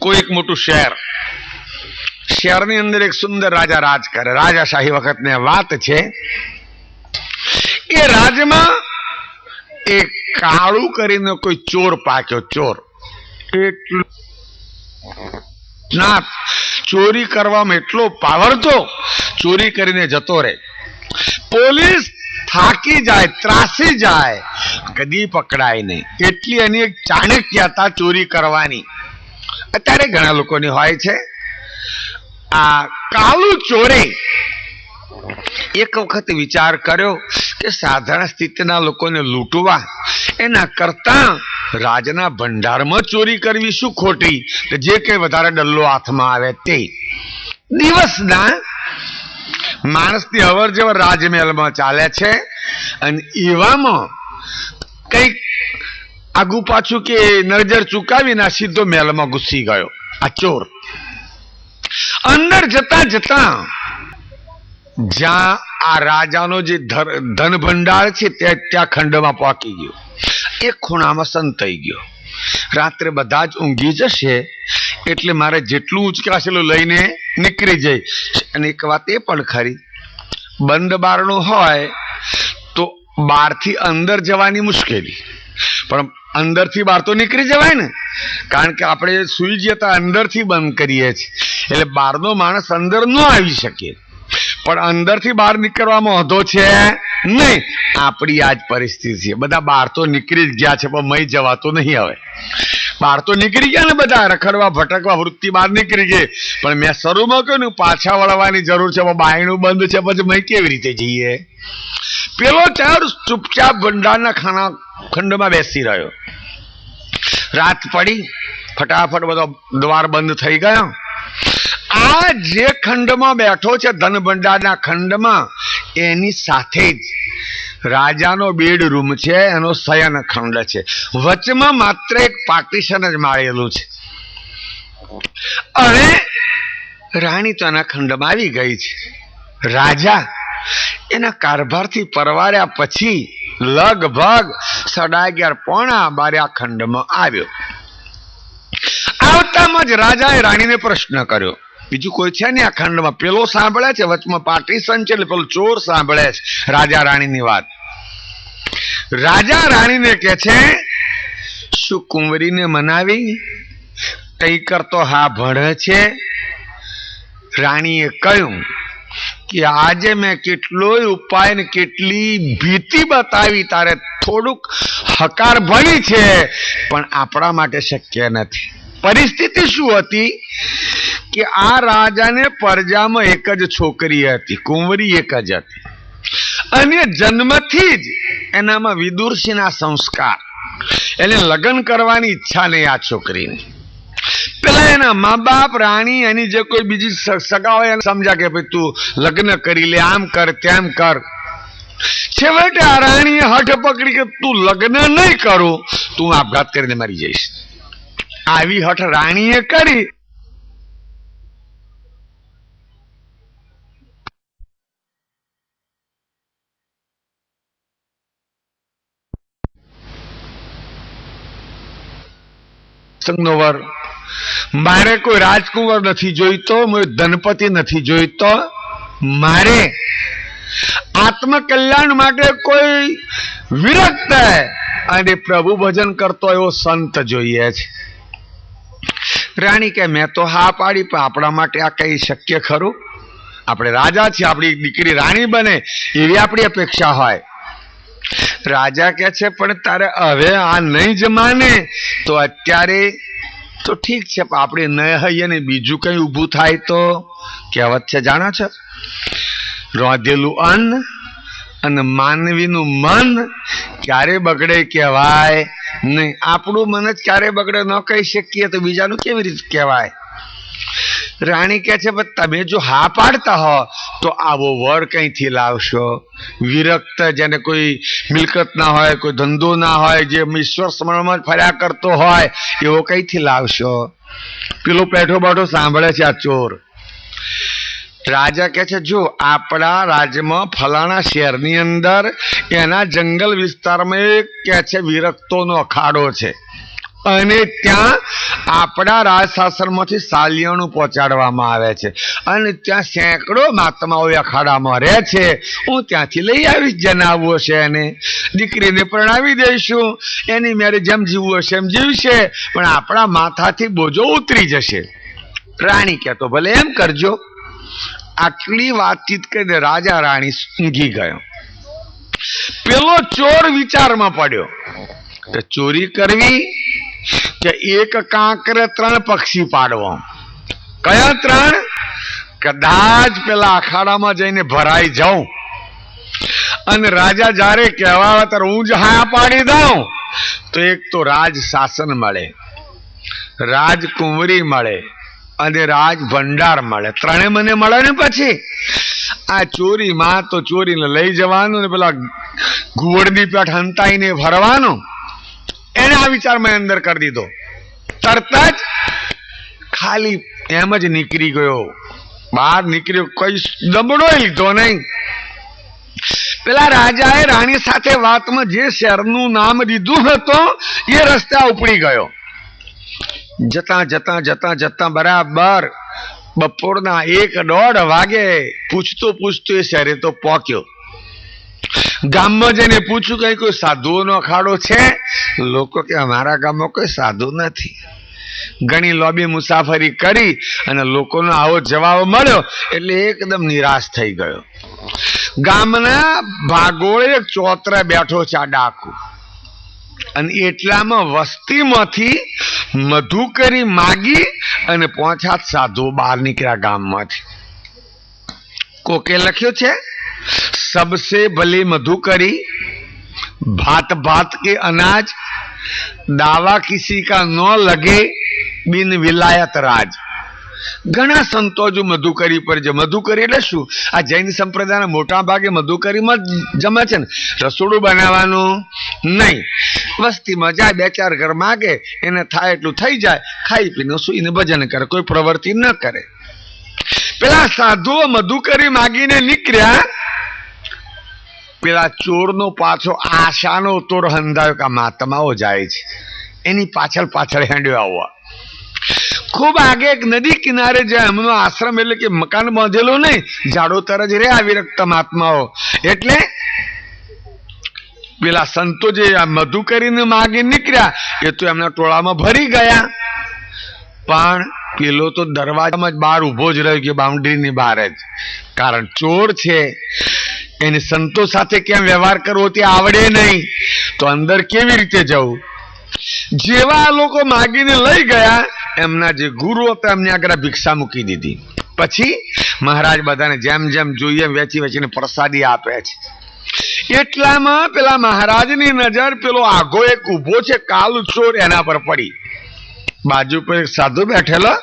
S2: કોઈ એક મોટું શહેરની અંદર એક સુંદર રાજા રાજ કરે. રાજાશાહી વખતની વાત છે. એ રાજમાં એક કાળુ કરીને કોઈ ચોર પાક્યો. ચોર એટલું ના, ચોરી કરવામાં એટલો પાવર તો ચોરી કરીને જતો રહે. પોલીસ થાકી જાય, ત્રાસી જાય, કદી પકડાય નહીં. એટલી એની એક ચાણક્યતા ચોરી કરવાની. અત્યારે ઘણા લોકોની હોય છે. આ કાળુ ચોરે એક વખત વિચાર કર્યો કે સાધારણ સ્થિતિના લોકોને લૂંટવા એના કરતા રાજના ભંડારમાં ચોરી કરવી શું ખોટી? જે કઈ વધારે ડલ્લો હાથમાં આવે તે. દિવસના માણસની અવર જવર રાજમહેલમાં ચાલે છે, અને એવામાં કઈક આગુ પાછું કે નજર ચૂકાવીને સીધો મહેલમાં ઘૂસી ગયો આ ચોર. અંદર જતા જતા જ્યાં આ રાજાનો જે ધન ભંડાર છે ત્યાં ખંડમાં પહોંચી ગયો. એક ખૂણામાં સંતાઈ ગયો. રાત્રે બધા જ ઊંઘી જશે એટલે મારે જેટલું ઉચકાશેલું લઈને નીકળી જાય. અને એક વાત એ પણ ખરી, બંધ બારણું હોય તો બહારથી અંદર જવાની મુશ્કેલી, પણ અંદરથી બહાર તો નીકળી જવાય ને. કારણ કે આપણે સુઈ જઈએ તો અંદરથી બંધ કરીએ છીએ, એટલે બહારનો માણસ અંદર ન આવી શકે. પણ અંદરથી બહાર નીકળવામાં વાંધો છે નહીં. આપણી આ જ પરિસ્થિતિ છે. બધા બહાર તો નીકળી જ ગયા છે, પણ મય જવાતો નહીં. હવે બહાર તો નીકળી ગયા ને બધા, રખડવા ભટકવા વૃત્તિ બહાર નીકળી ગઈ. પણ મેં શરૂમાં કહ્યું ને પાછા વળવાની જરૂર છે, બાયણું બંધ છે, પછી મય કેવી રીતે જઈએ? પેલો ચાર ચૂપચાપ ભંડારના ખંડમાં બેસી રહ્યો. રાત પડી, ફટાફટ બધો દ્વાર બંધ થઈ ગયો. આ જે ખંડમાં બેઠો છે ધનભંડારના ખંડમાં, એની સાથે જ રાજાનો બેડરૂમ છે, એનો શયન ખંડ છે. વચમાં માત્ર એક પાર્ટીશન જ મારેલું છે. અને રાણી તો એના ખંડમાં આવી ગઈ છે. રાજા એના કારભારથી પરવાર્યા પછી લગભગ 11:30 પોણા 12 આ ખંડમાં આવ્યો. આવતામાં જ રાજાએ રાણીને પ્રશ્ન કર્યો, બીજું કોઈ છે ને આ ખંડમાં? પેલો સાંભળે છે, વચમાં પાર્ટીશન છે એટલે પેલો ચોર સાંભળે છે રાજા રાણીની વાત. રાજા રાણીને કહે છે, શું કુંવરીને મનાવી? કઈ કરતો હા ભણે છે? રાણીએ કહ્યું કે આજે મેં કેટલોય ઉપાય ને કેટલી ભીતિ બતાવી, તારે થોડુંક હકાર ભણી છે, પણ આપણા માટે શક્ય નથી. પરિસ્થિતિ શું હતી કે આ રાજાને પરજામાં એક જ છોકરી હતી, કુંવરી એક જ હતી, અને જન્મથી જ એનામાં વિદુરસિંહના સંસ્કાર, એને લગ્ન કરવાની ઈચ્છા નહીં આ છોકરીને. પેલા એના મા બાપ રાણી એની જે કોઈ બીજી સગા હોય એને સમજા કે ભાઈ તું લગ્ન કરી લે, આમ કર તેમ કર. છેવટે આ રાણીએ હઠ પકડી કે તું લગ્ન નહીં કરું, તું આપઘાત કરીને મરી જઈશ. આવી હઠ રાણીએ કરી. સંગનોવર, મારે કોઈ રાજકુંવર નથી જોઈતો, ધનપતિ નથી જોઈતો, મારે આત્મકલ્યાણ માટે કોઈ વિરક્ત અને પ્રભુ ભજન કરતો એવો સંત જોઈએ છે. રાણી કે મેં તો હા પાડી, પણ આપણા માટે આ કઈ શક્ય ખરું? આપણે રાજા છીએ, આપણી દીકરી રાણી બને એવી આપણી અપેક્ષા હોય. રાજા કે છે પણ તારે હવે આ નહીં જ માને તો અત્યારે તો ઠીક છે, પણ આપણે ન હઈએ ને બીજું કઈ ઊભું થાય તો? કહેવત છે જાણો છો, રોધેલું અન્ન અને માનવીનું મન ક્યારે બગડે કહેવાય નહીં. આપણું મન જ ક્યારે બગડે ન કહી શકીએ તો બીજાનું કેવી રીતે કહેવાય? રાણી કહે છે તમે જો હા પાડતા હો તો આવો વર કઈથી લાવશો? વિરક્ત, જેને કોઈ મિલકત ના હોય, કોઈ ધંધો ના હોય, જે ઈશ્વર સ્મરણમાં ફર્યા કરતો હોય, એવો કઈથી લાવશો? પેલો બેઠો બેઠો સાંભળે છે આ ચોર. રાજા કહે છે જો આપણા રાજ્યમાં ફલાણા શહેરની અંદર એના જંગલ વિસ્તારમાં એક કહે છે વિરક્તોનો અખાડો છે, અને ત્યાં આપણા રાજ શાસનમાંથી સાલિયાણું પહોંચાડવામાં આવે છે, અને ત્યાં સેંકડો મહાત્માઓ અખાડામાં રહે છે. હું ત્યાંથી લઈ આવીશ, જેને આવવું હશે એને દીકરીને પરણાવી દઈશું, એની મેરે જેમ જીવવું હશે એમ જીવશે, પણ આપણા માથાથી બોજો ઉતરી જશે. રાણી કહે તો ભલે એમ કરજો. આટલી વાતચીત કરીને રાજા રાણી ઊંઘી ગયો. પેલો ચોર વિચારમાં પડ્યો કે ચોરી કરવી કે એક કાંકરે 3 પક્ષી પાડવો. કયા 3? કદાચ પેલા અખાડામાં જઈને ભરાઈ જાઉં અને રાજા જ્યારે કહેવા ત્યારે હું જ હા પાડી દઉં તો એક તો રાજ શાસન મળે, રાજકુંવરી મળે અને રાજ ભંડાર મળે. 3 મને મળે ને પછી આ ચોરીમાં તો ચોરીને લઈ જવાનું ને પેલા ઘુવડની પેઠ હંતાઈને ભરવાનું. એને આ વિચાર મેં અંદર કરી દીધો. તરત જ ખાલી એમ જ નીકળી ગયો, બહાર નીકળ્યો, કોઈ દબડો લીધો નહીં. પેલા રાજાએ રાણી સાથે વાતમાં જે શહેરનું નામ દીધું હતું એ રસ્તા ઉપડી ગયો. જતા જતા જતા જતા બરાબર બપોરના 1-1:30 વાગે પૂછતો એ શહેરે તો પહોંચ્યો. ગામમાં જઈને પૂછ્યું કઈ કોઈ સાધુઓનો અખાડો છે? લોકો કે અમારા ગામમાં કોઈ સાધુ નથી. ઘણી લોબી મુસાફરી કરી અને લોકોનો આવો જવાબ મળ્યો એટલે એકદમ નિરાશ થઈ ગયો. ગામના ભાગોળે એક ચોતરા બેઠો છે આ ડાકુ, અને એટલામાં વસ્તીમાંથી મધુકરી માગી અને 5 સાધુઓ બહાર નીકળ્યા ગામમાંથી. કોકે લખ્યું છે सबसे भली मधुकरी, भात भात के अनाज, दावा किसी का न लगे, બિન વિલાયત રાજ. ઘણા સંતો હજુ મધુકરી પર છે. મધુકરી એટલે શું? આ જૈન સંપ્રદાયના મોટા ભાગે મધુકરીમાં જ જમે છે ને. રસોડું બનાવવાનું નહીં, વસ્તીમાં જાય, 2-4 ઘર માગે, એને થાય એટલું થઈ જાય, ખાઈ પીને સુઈને ભજન કરે, કોઈ પ્રવૃત્તિ ન કરે. પેલા સાધુઓ મધુકરી માગીને નીકળ્યા. પેલા ચોરનો પાછો આશાનો તોર હંધાયો કે મહાત્માઓ જાય છે, એની પાછળ પાછળ હેંડ્યો આવવા. ખૂબ આગે એક નદી કિનારે જ્યાં એમનો આશ્રમ એટલે કે મકાન બાંધેલું નહીં, ઝાડોતર જ રહ્યા વિરક્ત મહાત્માઓ. એટલે પેલા સંતો જે આ મધુ કરીને માગી નીકળ્યા એ તો એમના ટોળામાં ભરી ગયા. પણ પેલો તો દરવાજામાં જ બહાર ઉભો જ રહ્યો કે બાઉન્ડ્રીની બહાર જ. કારણ ચોર છે, એને સંતો સાથે કેમ વ્યવહાર કરવો તે આવડે નહીં, તો અંદર કેવી રીતે જવું? જેવા આ લોકો માગીને લઈ ગયા, એમના જે ગુરુ હતા એમને આગળ ભિક્ષા મૂકી દીધી. પછી મહારાજ બધાને જેમ જેમ જોઈએ વેચી વેચીને પ્રસાદી આપે છે. એટલામાં પેલા મહારાજની નજર પેલો આઘો એક ઉભો છે કાલુ ચોર એના પર પડી. બાજુ પર એક સાધુ બેઠેલો.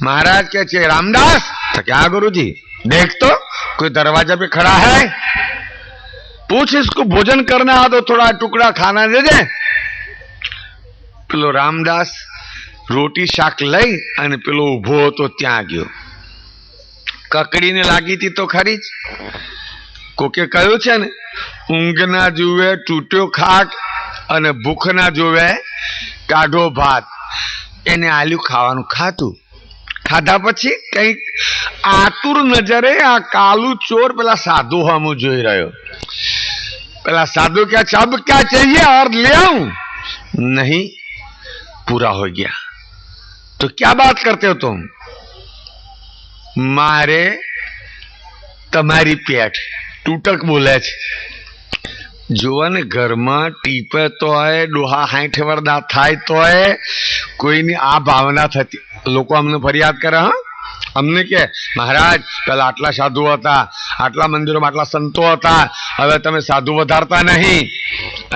S2: महाराज क्या चाहिए? रामदास। तो क्या गुरुजी? देख तो कोई दरवाजा पे खड़ा है, पूछ इसको भोजन करना है तो थोड़ा टुकड़ा खाना दे दे. પેલો રામદાસ રોટી શાક લઈ અને પેલો ઉભો હતો ત્યાં ગયો. કકડીને લાગી હતી તો ખરી જ. કોકે કહ્યું છે ને, ઊંઘ ના જુએ તૂટ્યો ખાટ અને ભૂખ ના જોવે કાઢો ભાત. એને આલ્યું ખાવાનું, ખાતું. ખાધા પછી કઈક આતુર નજરે આ કાલુ ચોર પેલા સાધુ હમું જોઈ રહ્યો. પેલા સાધુ क्या अब क्या चाहिए और ले आऊं? नहीं, पूरा हो गया. तो क्या बात करते हो तुम? मारे તમારી પેટ. તૂટક બોલે છે. જુઓ ને, ઘરમાં ટીપે તોય, ડોહા 60 વર્ષના થાય તોય કોઈની આ ભાવના થતી. લોકો અમને ફરિયાદ કરે, હા અમને કે મહારાજ પેલા આટલા સાધુ હતા, આટલા મંદિરોમાં આટલા સંતો હતા, હવે તમે સાધુ વધારતા નહીં.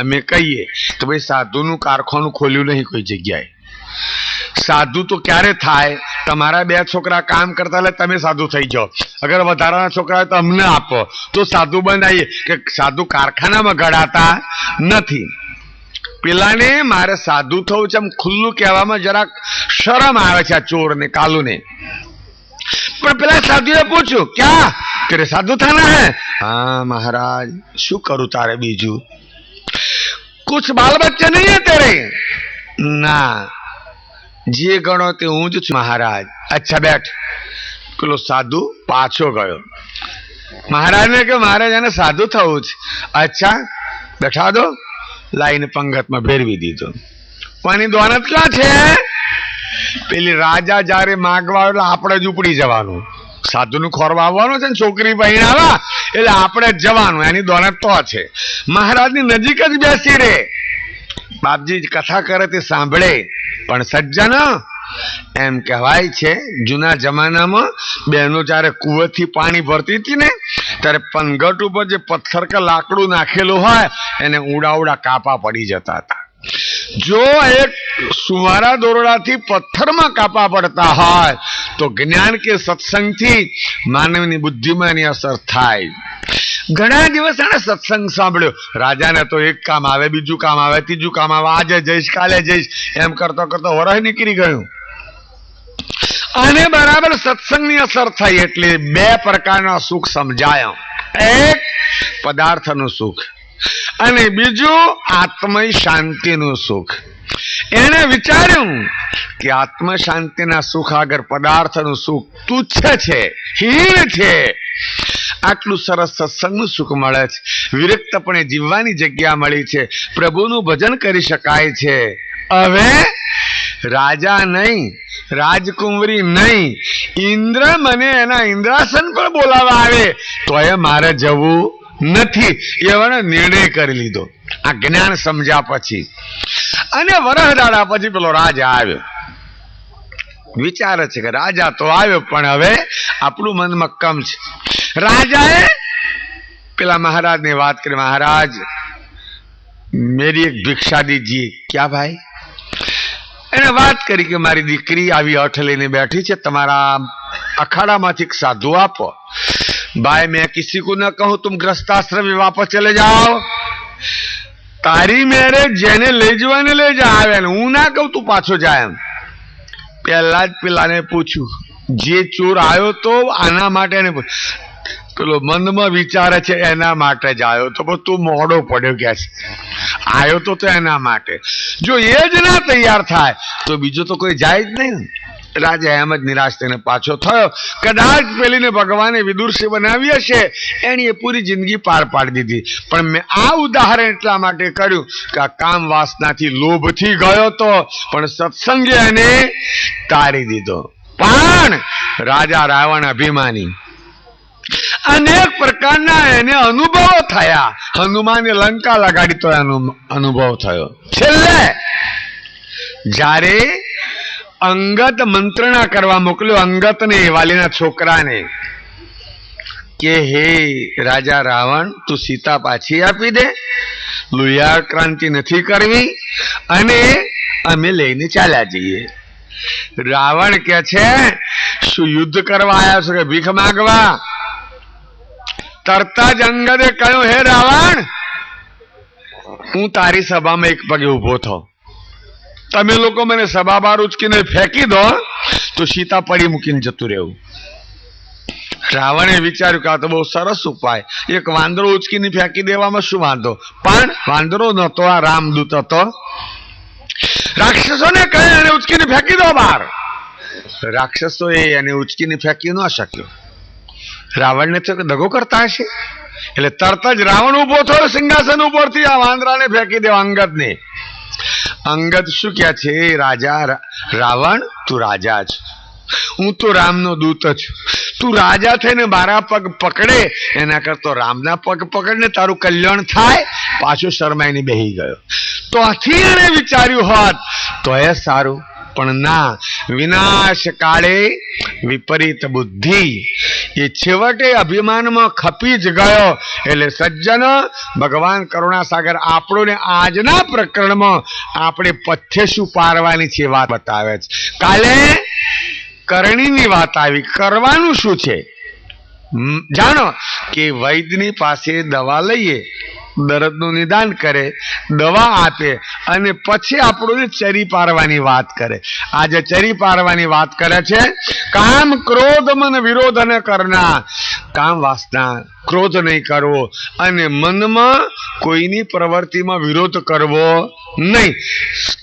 S2: અમે કહીએ તો ભાઈ સાધુનું કારખાનું ખોલ્યું નહીં કોઈ જગ્યાએ. સાધુ તો ક્યારે થાય? તમારા 2 છોકરા કામ કરતા એટલે તમે સાધુ થઈ જાઓ. અગર વધારાના છોકરા હોય તો અમને આપો તો સાધુ બનાવીએ. કે સાધુ કારખાનામાં ઘડાતા નથી. પેલાને મારે સાધુ થવું છે એમ ખુલ્લું કહેવામાં જરાક શરમ આવે છે આ ચોરને, કાલુને. પણ પેલા સાધુએ પૂછ્યું, ક્યાં તેરે સાધુ થાના હે? હા મહારાજ, શું કરું તારે બીજું? કુછ બાલ બચ્ચા નહીં હે તેરે? ના, જે ગણો તે હું જ છું મહારાજ. અચ્છા બેઠ. પેલો સાધુ પાછો ગયો. મહારાજને કે મહારાજ એને સાધુ થવું છે. અચ્છા બેઠા દો. લાઈને પંગતમાં ભેરવી દીધો. પાણી દોનત ક્યાં છે? પેલી રાજા જયારે માગવા એટલે આપણે જ ઉપડી જવાનું. સાધુનું ખોરવા આવવાનું છે ને, છોકરી બહેન આવા એટલે આપણે જ જવાનું. એની દોનત તો છે. મહારાજની નજીક જ બેસી રે. બાપજી કથા કરે તે સાંભળે. પણ સજ્જન, એમ કહેવાય છે જૂના જમાનામાં બહેનો જયારે કુવેથી પાણી ભરતી હતી ને, ત્યારે પનઘટ ઉપર જે પથ્થર કે લાકડું નાખેલું હોય એને ઉડા ઉડા કાપા પડી જતા હતા. જો એક સુવારા દોરડાથી પથ્થરમાં કાપા પડતા હોય તો જ્ઞાન કે સત્સંગથી માનવની બુદ્ધિમાં એની અસર થાય. ઘણા દિવસ એને સત્સંગ સાંભળ્યો. રાજાને તો એક કામ આવે, બીજું કામ આવે, ત્રીજું કામ આવે, આજે જઈશ કાલે જઈશ એમ કરતો કરતો વરસ નીકળી ગયું. અને બરાબર સત્સંગની અસર થઈ એટલે 2 પ્રકારના સુખ સમજાયા. એક પદાર્થનું સુખ અને બીજું આત્મય શાંતિનું સુખ. એને વિચાર્યું કે આત્મ શાંતિના સુખ આગળ પદાર્થનું સુખ તુચ્છ છે, હીન છે. આટલું સરસ સત્સંગનું સુખ મળે છે, વિરક્તપણે જીવવાની જગ્યા મળી છે, પ્રભુનું ભજન કરી શકાય છે. હવે રાજા નહીં, રાજકુંવરી નહીં, ઇન્દ્ર મને એના ઇન્દ્રાસન પર બોલાવા આવે તો એ મારે જવું નથી. એવાનો નિર્ણય કરી લીધો આ જ્ઞાન સમજ્યા પછી. અને વરહ દાડા પછી પેલો રાજા આવ્યો. વિચારે છે કે રાજા તો આવ્યો પણ હવે આપણું મન મક્કમ છે. રાજાએ પેલા મહારાજને વાત કરી, મહારાજ મેરી એક ભિક્ષા દીजिए. क्या भाई? એને વાત કરી કે મારી દીકરી આવી અઠ લઈને બેઠી છે, તમારા અખાડામાંથી એક સાધુ આપો. भाई मैं किसी को न कहूं तुम ग्रस्ताश्रम में वापस चले जाओ. તારી મેરે જેને લઈ જવાને લઈ જા, આવે હું ના કહું તું પાછો જાય. એમ પહેલા જ પેલાને પૂછ્યું, જે ચોર આવ્યો તો આના માટે ને પેલો મનમાં વિચારે છે એના માટે જ આવ્યો તો, પણ તું મોડો પડ્યો કે છે, આવ્યો તો એના માટે. જો એ જ ના તૈયાર થાય તો બીજો તો કોઈ જાય જ નહીં. રાજા એમ જ નિરાશ થઈને પાછો થયો. કદાચ પેલીને ભગવાને વિદુષી બનાવી હશે, એની પૂરી જિંદગી પાર પાડી દીધી. પણ મેં આ ઉદાહરણ એટલા માટે કર્યું કે આ કામ વાસનાથી લોભથી ગયો તો, પણ સત્સંગે એને તારી દીધો. પણ રાજા રાવણ અભિમાની, અનેક પ્રકારના એને અનુભવો થયા. હનુમાને લંકા લગાડી તો એનો અનુભવ થયો. છેલ્લે જ્યારે અંગત મંત્રણા કરવા મોકલ્યો, અંગતને, વાલીના છોકરાને, કે હે રાજા રાવણ, તું સીતા પાછી આપી દે, લુહાર ક્રાંતિ નથી કરવી, અને અમે લઈને ચાલ્યા જઈએ. રાવણ કે છે, શું યુદ્ધ કરવા આવ્યા છો કે ભીખ માંગવા? તરત જ અંગદે કહ્યું, હે રાવણ, હું તારી સભામાં એક પગે ઉભો થાઉં, તમે લોકો મને સભા બહાર ઉચકીને ફેંકી દો તો સીતા પડી મૂકીને જતું રહેવું. રાવણે વિચાર્યું કે આ તો બહુ સરસ ઉપાય, એક વાંદરો ઉચકીને ફેંકી દેવામાં શું વાંધો? પણ વાંદરો નતો, આ રામદૂત હતો. રાક્ષસોને કહે એને ઉચકીને ફેંકી દો બહાર. રાક્ષસોએ એને ઉચકીને ફેંકી ન શક્યો. રાવણને તો દગો કરતા હશે, એટલે તરત જ રાવણ ઉભો થયો સિંહાસન ઉપરથી, આ વાંદરાને ફેંકી દેવા અંગદને. અંગદ શું કે છે, રાજા રાવણ, તું રાજા છે, હું તો રામનો દૂત છું. તું રાજા થઈને મારા પગ પકડે એના કરતો રામના પગ પકડને, તારું કલ્યાણ થાય. પાછો શરમાઈને બેહી ગયો. તો આથી એને વિચાર્યું હોત તો એ સારું, પણ ના, વિનાશ કાળે વિપરીત બુદ્ધિ. એ છેવટે અભિમાનમાં ખપી જ ગયો. એટલે સજ્જન, ભગવાન કરુણાસાગર આપણને આજના પ્રકરણમાં આપણે પથ્ય શું પારવાની છે વાત બતાવે છે. કાલે કરણીની વાત આવી, કરવાનું શું છે જાણો કે વૈદ્યની પાસે દવા લઈએ, દર્દનું નિદાન કરે, દવા આપે, અને પછી આપણને ચરી પારવાની વાત કરે. આજે ચરી પારવાની વાત કરે છે. કામ ક્રોધ મન વિરોધ ન કરના. કામ વાસના, ક્રોધ નહીં કરવો, અને મનમાં કોઈની પ્રવૃત્તિમાં વિરોધ કરવો નહીં.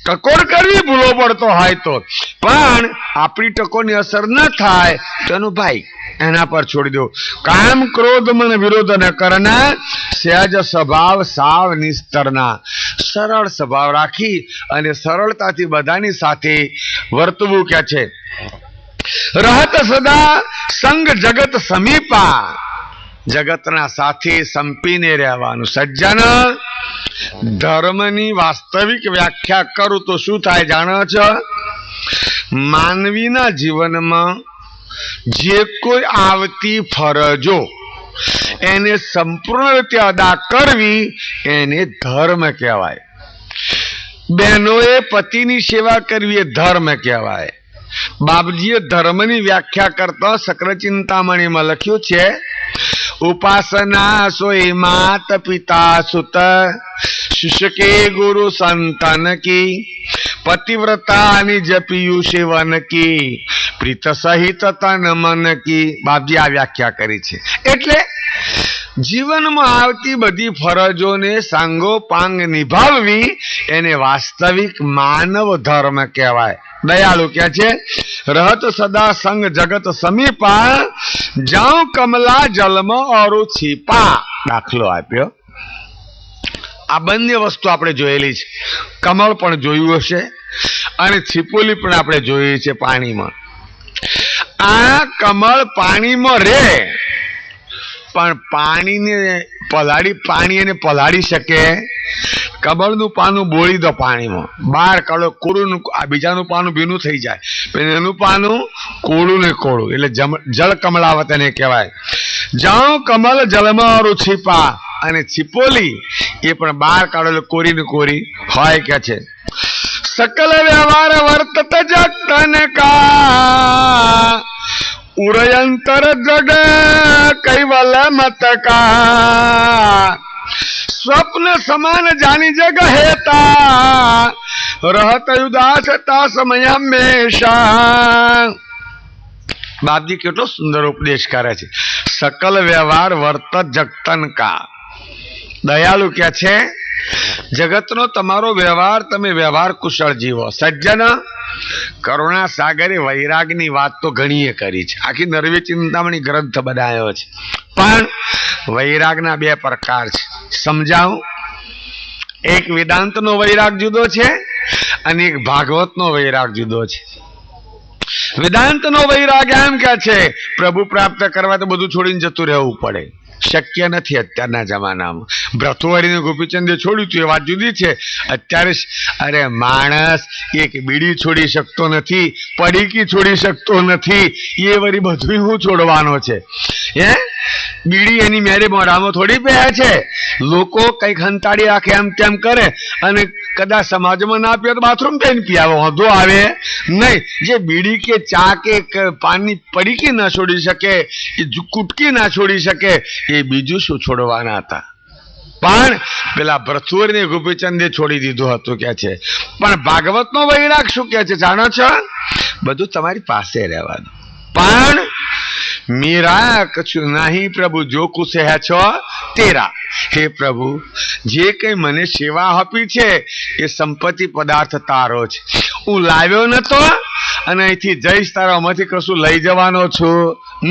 S2: ટકોર કરવી ભૂલો પડતો હોય તો, પણ આપણી ટકોરની અસર ન થાય તેનું ભાઈ એના પર છોડી દો. કામ ક્રોધ મન વિરોધ ન કરના, સહજ સ્વભાવ સાવ નિસ્તરના. સરળ સ્વભાવ રાખી અને સરળતાથી બધાની સાથે વર્તવું કે છે. રહત સદા સંગ જગત સમીપા. જગતના સાથે સંપીને રહેવાનું. સજ્જન, ધર્મની વાસ્તવિક વ્યાખ્યા કરું તો શું થાય જાણો છો? માનવીના જીવનમાં જે કોઈ આવતી ફરજો એને સંપૂર્ણ રીતે અદા કરવી એને ધર્મ કહેવાય. બહેનોએ પતિની સેવા કરવી એ ધર્મ કહેવાય. બાપજીએ ધર્મની વ્યાખ્યા કરતા સક્ર ચિંતામણીમાં લખ્યું છે, ઉપાસના સોય માત પિતા સુત, શિષ્ય કે ગુરુ સંતન કી, પતિવ્રતાની જપિયું સેવન કી, પ્રીત સહિત તન મન કી. બાપજી આ વ્યાખ્યા કરી છે. એટલે જીવનમાં આવતી બધી ફરજોને સાંગોપાંગ નિભાવવી એને વાસ્તવિક માનવ ધર્મ કહેવાય. દયાળુ કે છે, રહત સદા સંગ જગત સમીપા, જાઉં કમલા જલમાં ઓરું છીપા. દાખલો આપ્યો. આ બંને વસ્તુ આપણે જોયેલી છે. કમળ પણ જોયું હશે અને છીપોલી પણ આપણે જોઈ છે પાણીમાં. આ કમળ પાણીમાં રહે, પણ પાણી એને પલાળી શકે? કમળનું પાનું બોળી દો પાણીમાં, બહાર કાઢો, કોળું, આ બીજાનું પાનું ભીનું થઈ જાય, એનું પાનું કોળું ને કોળું, એટલે જળ કમળાવત એને કહેવાય. જાઉં કમળ જલમાં રૂછીપા. અને છીપોલી એ પણ બહાર કાઢો એટલે કોરી ને કોરી હોય કે છે. सकल व्यवहार वर्तत जगतन का उरयंतर जड कैवल मत का स्वप्न समान जानी जग हेता रहत उदासता समय हमेशा. બાપજી કેટલો સુંદર ઉપદેશ કરે છે. સકલ વ્યવહાર વર્ત જગતન કા. દયાળુ કે છે જગતનો તમારો વ્યવહાર તમે વ્યવહાર કુશળ જીવો. સજ્જન કરુણા સાગરે વૈરાગની વાત તો ઘણીએ કરી છે, આખી નરવી ચિંતામણી ગ્રંથ બનાવ્યો છે. પણ વૈરાગના બે પ્રકાર છે, સમજાવું. એક વેદાંતનો વૈરાગ જુદો છે અને એક ભાગવતનો વૈરાગ જુદો છે. વેદાંતનો વૈરાગ એમ કે છે પ્રભુ પ્રાપ્ત કરવા તો બધું છોડીને જતું રહેવું પડે, શક્ય નથી અત્યારના જમાનામાં. ભ્રતુહરિને ગોપીચંદે છોડ્યું હતું એ વાત જુદી છે. અત્યારે અરે માણસ એક બીડી છોડી શકતો નથી, પડીકી છોડી શકતો નથી, એ વળી બધું હું છોડવાનો છે? હે, બીડી એની મેરે મોઢામાં થોડી પહે છે. લોકો કઈક હંતાડી રાખે એમ તેમ કરે અને કદાચ સમાજમાં ના પીએ તો બાથરૂમ થઈને પી આવે, વાંધો આવે નહીં. જે બીડી કે ચા કે પાનની પડીકી ના છોડી શકે, એ કુટકી ના છોડી શકે, એ બીજું શું છોડવાના હતા? પણ પેલા ભરતુહરિને ગોપીચંદે છોડી દીધું હતું કે છે. પણ ભાગવતનો વૈરાગ શું કે છે જાણો છો? બધું તમારી પાસે રહેવાનું. પણ મીરા કછું નહીં પ્રભુ જો કુછ હે છો તેરા. હે પ્રભુ, જે કઈ મને સેવા આપી છે એ સંપત્તિ પદાર્થ તારો છે. હું લાવ્યો નતો અને અહીંથી જઈશ તારામાંથી કશું લઈ જવાનો છું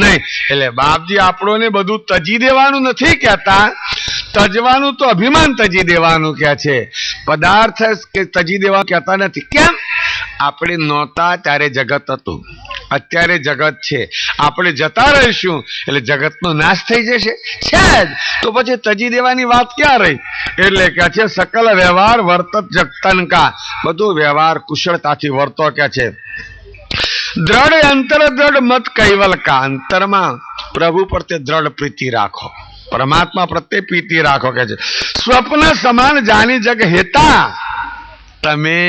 S2: નહીં. એટલે બાપજી આપણોને બધું તજી દેવાનું નથી કહેતા, તજવાનું તો અભિમાન તજી દેવાનું કે છે, પદાર્થ કે તજી દેવા કહેતા નથી. કેમ? આપણે નહોતા ત્યારે જગત હતું, અત્યારે જગત છે. આપણે જતા રહીશું એટલે જગતનો નાશ થઈ જશે છે જ, તો પછી તજી દેવાની વાત ક્યાં રહી? એટલે કે છે સકલ વ્યવહાર વર્તત જગતન કા. બધું વ્યવહાર કુશળતાથી વર્તો કે છે. દ્રઢ અંતર દ્રઢ મત કૈવલ કા. અંતરમાં પ્રભુ પ્રત્યે દ્રઢ પ્રીતિ રાખો, પરમાત્મા પ્રત્યે પ્રીતિ રાખો કે છે. સ્વપ્ન સમાન જાની જગ હેતા. તમે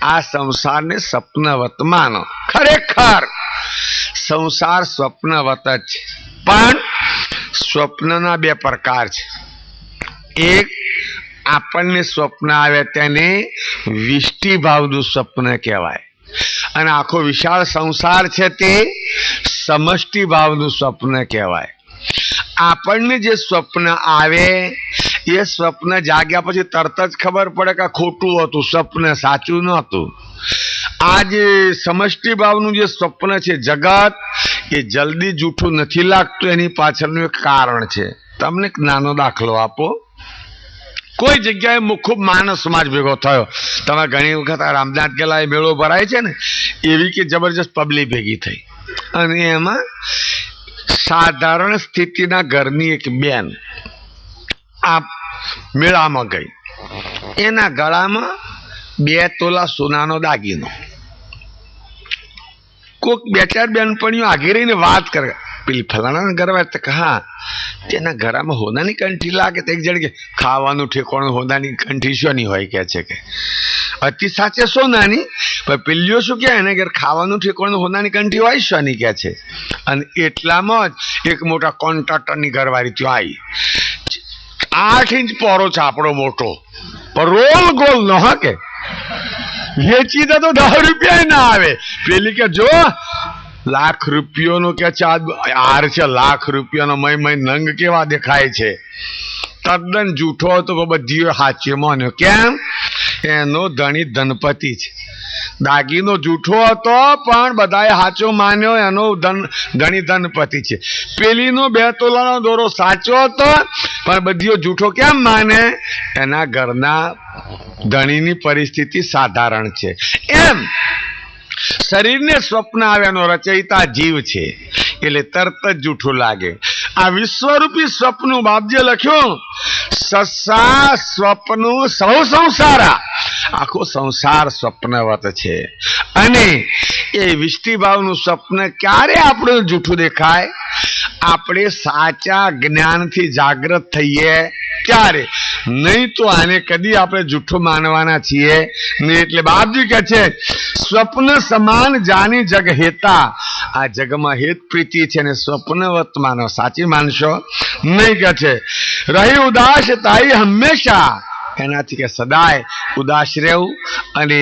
S2: આ સંસારને સ્વપ્નવત માનો. ખરેખર સંસાર સ્વપ્નવત જ છે, પણ સ્વપ્નના બે પ્રકાર છે. એક આપણને સ્વપ્ન આવે તેને વિષ્ટિ ભાવનું સ્વપ્ન કહેવાય, અને આખો વિશાળ સંસાર છે તે સમષ્ટિ ભાવનું સ્વપ્ન કહેવાય. આપણને જે સ્વપ્ન આવે એ સ્વપ્ન જાગ્યા પછી તરત જ ખબર પડે કે ખોટું હતું, સ્વપ્ન સાચું નહોતું. આ જે સમષ્ટિ ભાવનું જે સ્વપ્ન છે જગત, એ જલ્દી જૂઠું નથી લાગતું. એની પાછળનું એક કારણ છે. તમને એક નાનો દાખલો આપો. કોઈ જગ્યાએ ખૂબ માનવ સમાજ ભેગો થયો. તમે ઘણી વખત રામનાથ ગેલા એ મેળો ભરાય છે ને, એવી કે જબરજસ્ત પબ્લિક ભેગી થઈ અને એમાં સાધારણ સ્થિતિના ઘરની એક બેન આ મેળામાં ગઈ. એના ગળામાં 2 તોલા સોનાનો દાગીનો. કોક 2-4 બેનપણીઓ આગી રહીને વાત કરે, પેલી ફલાણા ઘરમાં તો હા તેના ઘરમાં હોનાની કંઠી લાગે. તો એક જણ કે ખાવાનું ઠેકોણું હોનાની કંઠી શોની હોય કે છે કે અતિ સાચે સોનાની, પણ પેલીઓ શું કે એને ઘેર ખાવાનું ઠેકોણું હોનાની કંઠી હોય શોની કે છે. અને એટલામાં જ એક મોટા કોન્ટ્રાક્ટરની ઘરવાળી ત્યાં આવી. 8 ઇંચ પોરો છાપડો મોટો, પણ રોલ ગોલ ન હકે. વેચી દે તો 10 રૂપિયા ના આવે. પેલી કે જો લાખ રૂપિયાનો કે છે હાર છે, લાખ રૂપિયાનો મય નંગ કેવા દેખાય છે. તદ્દન જૂઠો હતો કે બધી સાચી માન્યો. કેમ? એનો ધણી ધનપતિ છે. દાગીનો જૂઠો હતો પણ બધાએ સાચો માન્યો, એનો ધણી ધનપતિ છે. પેલીનો 2 તોલાનો દોરો સાચો હતો પણ બધીઓ જૂઠો કેમ માને? એના ઘરના ધણીની પરિસ્થિતિ સાધારણ છે. એમ શરીરને સ્વપ્ન આવ્યાનો રચયિતા જીવ છે એટલે તરત જ જૂઠું લાગે. આ વિશ્વરૂપી સ્વપ્નું બાપજીએ લખ્યું, સસા સ્વપ્નું સૌ સંસારા. આખો સંસાર સ્વપ્નવત છે. અને એ વિષ્ટિભાવનું સ્વપ્ન ક્યારે આપણું જૂઠું દેખાય? આપણે સાચા જ્ઞાનથી જાગૃત થઈએ ત્યારે. નહીં તો આને કદી આપણે જૂઠું માનવાના છીએ નહીં. એટલે બાપજી કહે છે સ્વપ્ન સમાન જાની જગ હેતા, આ જગમાં હેત પ્રીતિ છે ને સ્વપ્નવત માનો, સાચી માનશો નહીં. કહે છે રહી ઉદાસ તાઈ હંમેશા, એનાથી કે સદાય ઉદાસ રહેવું અને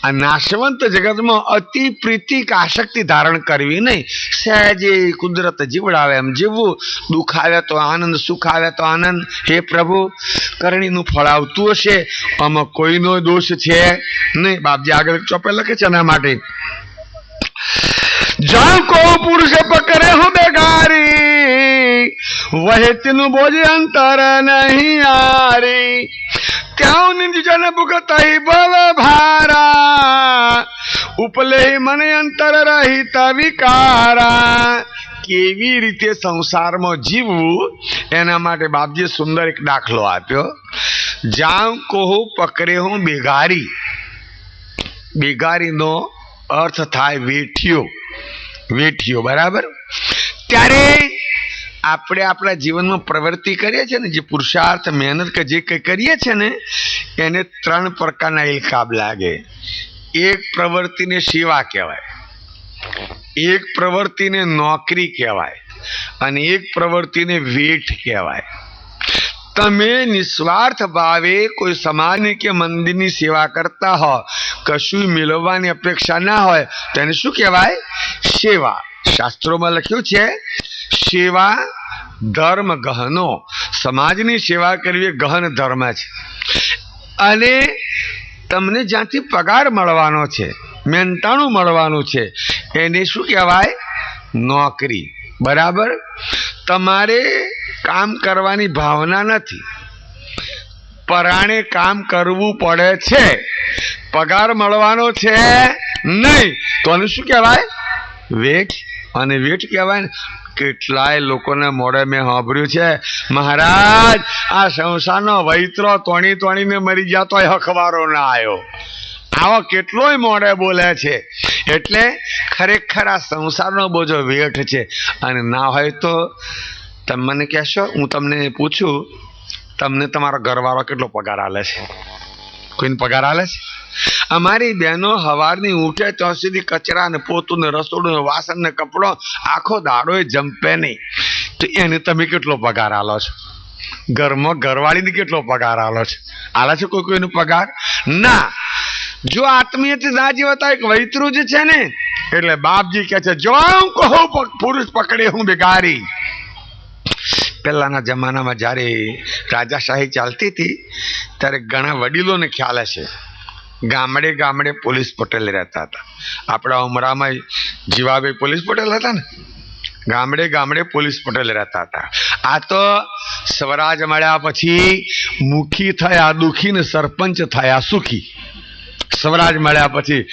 S2: આ નાશવંત જગતમાં અતિ પ્રીતિ કે આસક્તિ ધારણ કરવી નહીં. સહેજે કુદરત જીવડાવે એમ જીવવું. દુઃખ આવે તો આનંદ, સુખ આવે તો આનંદ. હે પ્રભુ, કરણીનું ફળ આવતું હશે, આમાં કોઈનો દોષ છે નહીં. બાપજી આગળ ચોપે લખે છે એના માટે જ્યાં કો પુરુષ પકડે હો બેગારી, વહે તેનું બોજ અંતર નહીં આરી, ત્યાં નિજ જન ભુગતઈ ભવ ભારા, ઉપલે મન અંતર રહિત વિકારા. કેવી રીતે સંસારમાં જીવવું એના માટે બાપજીએ સુંદર એક દાખલો આપ્યો. જ્યાં કોહો પકડે હું બેગારી, બેગારીનો અર્થ થાય વેઠિયો, વેઠિયો બરાબર. ત્યારે આપણે આપણા જીવનમાં પ્રવૃત્તિ કરીએ છીએ ને, જે પુરુષાર્થ મહેનત કે જે કંઈ કરીએ છીએ ને, એને 3 પ્રકારના ઇલકાબ લાગે. એક પ્રવૃત્તિને સેવા કહેવાય, એક પ્રવૃત્તિને નોકરી કહેવાય અને એક પ્રવૃત્તિને વેઠ કહેવાય. તમે નિસ્વાર્થ ભાવે કોઈ સમાજની કે મંદિરની સેવા કરતા હો, કશું મેળવવાની અપેક્ષા ના હોય, તેને શું કહેવાય? સેવા. શાસ્ત્રોમાં લખ્યું છે સેવા ધર્મ ગહનો. સમાજની સેવા કરવી એ ગહન ધર્મ છે. અને તમને જ્યાંથી પગાર મળવાનો છે, મહેનતાણું મળવાનું છે, એને શું કહેવાય? નોકરી. બરાબર. તમારે કામ કરવાની ભાવના નથી, પરાણે કામ કરવું પડે છે, પગાર મળવાનો છે નહીં, તો આને શું કહેવાય? વેઠ. અને વેઠ કહેવાય ને. કેટલાય લોકોને મોડે મેં સાંભળ્યું છે, મહારાજ આ સંસારનો વૈતરો તોણી તોણીને મરી ગયા તોય હખવારો ના આવ્યો. આવો કેટલોય મોડે બોલે છે. એટલે ખરેખર આ સંસારનો બોજો વેઠ છે. અને ના હોય તો તમે મને કહેશો, હું તમને પૂછું, તમને તમારો ઘરવાળો કેટલો પગાર આલે છે? કોઈને પગાર આલે છે? અમારી બહેનો સવારની ઉઠે ત્યાં સુધી કચરા ને પોતું ને રસોડું ને વાસણ ને કપડો આખો દાડો જંપે નહીં, તો એને તમે કેટલો પગાર આલો છો? ઘરમાં ઘરવાળીને કેટલો પગાર આલો છો? આલે છે કોઈ કોઈનો પગાર? ના. જો આત્મીયથી ના જીવતા એક વૈતરું જ છે ને. એટલે બાપજી કહે છે જો કહો પુરુષ પકડે હું બેગારી. પહેલાના જમાનામાં જ્યારે રાજાશાહી ચાલતી હતી ત્યારે ઘણા વડીલોને ખ્યાલ હશે, ગામડે ગામડે પોલીસ પટેલ રહેતા હતા. આપણા ઉમરામાં જીવાભાઈ પોલીસ પટેલ હતા ને, ગામડે ગામડે પોલીસ પટેલ રહેતા હતા. આ તો સ્વરાજ મળ્યા પછી મુખી થયા દુખી ને સરપંચ થયા સુખી. સ્વરાજ મળ્યા પછી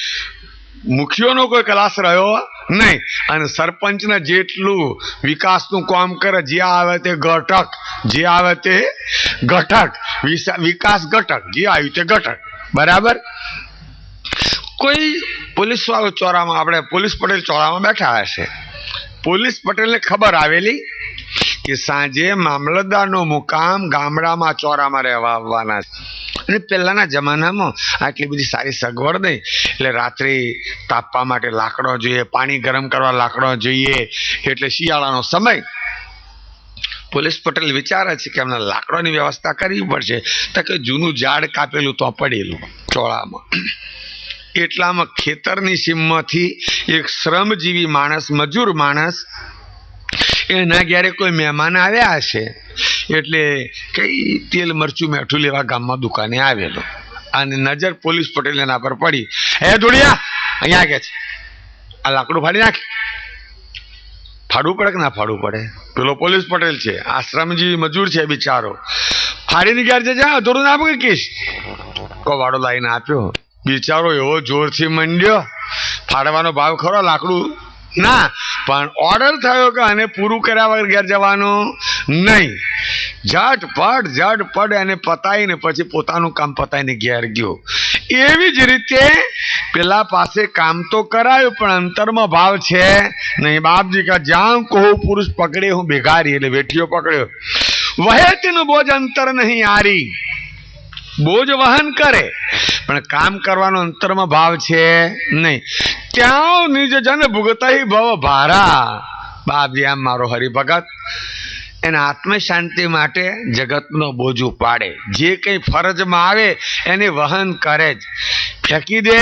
S2: મુખીઓનો કોઈ ક્લાસ રહ્યો નહીં, અને સરપંચને જેટલું વિકાસનું કામ કરે, જે આવે તે ઘટક, જે આવે તે ઘટક, વિકાસ ઘટક, જે આવ્યું તે ઘટક. બરાબર. કોઈ પોલીસ વાળો ચોરામાં, આપણે પોલીસ પટેલ ચોરામાં બેઠા હશે, પોલીસ પટેલને ખબર આવેલી કે સાંજે મામલતદારનો મુકામ ગામડામાં ચોરામાં રહેવા આવવાના છે. અને પહેલાના જમાનામાં આટલી બધી સારી સગવડ નહીં, એટલે રાત્રે તાપવા માટે લાકડો જોઈએ, પાણી ગરમ કરવા લાકડો જોઈએ. એટલે શિયાળાનો સમય, પોલીસ પટેલ વિચારે છે કે એમને લાકડોની વ્યવસ્થા કરવી પડશે. તો કે જૂનું ઝાડ કાપેલું તો પડેલું ચોળામાં. એટલામાં ખેતરની સીમમાંથી એક શ્રમજીવી માણસ, મજૂર માણસ, એના ઘેરે કોઈ મહેમાન આવ્યા હશે, એટલે કઈ તેલ મરચું મેઠું લેવા ગામમાં દુકાને આવેલો. અને નજર પોલીસ પટેલ એના પર પડી. હે ધોળિયા, અહીંયા કે છે આ લાકડું ફાડી નાખ. ફાડવું પડે કે ના ફાડવું પડે? પેલો પોલીસ પટેલ છે, આ શ્રમજીવી મજૂર છે બિચારો. ફાડીને ઘેર જજા અધૂરું ના આપું કીશ, કોવાડો લાઈને આપ્યો. બિચારો એવો જોરથી મંડ્યો. ફાડવાનો ભાવ ખરો લાકડું? ના, પણ ઓર્ડર થયો કે આને પૂરું કર્યા વગર ઘેર જવાનું નહીં. ઝટપટ એને પતાવીને પછી પોતાનું કામ પતાવીને ઘેર ગયો. એવી જ રીતે પેલા પાસે કામ તો કરાયું, પણ અંતરમાં ભાવ છે નહીં. બાપજી કા જ્યાં કહો પુરુષ પકડે હું બેગારી, એટલે વેઠીઓ પકડ્યો. વહે તેનું બોજ અંતર નહીં આરી. બોજ વહન કરે પણ કામ કરવાનો અંતરમાં ભાવ છે નહીં. ત્યાં નિજ જન ભુગતઈ ભવ ભારા. બાપજી આમ મારો હરિભગત એના આત્મ શાંતિ માટે જગતનો બોજ ઉપાડે, જે કંઈ ફરજમાં આવે એને વહન કરે જ, ફેંકી દે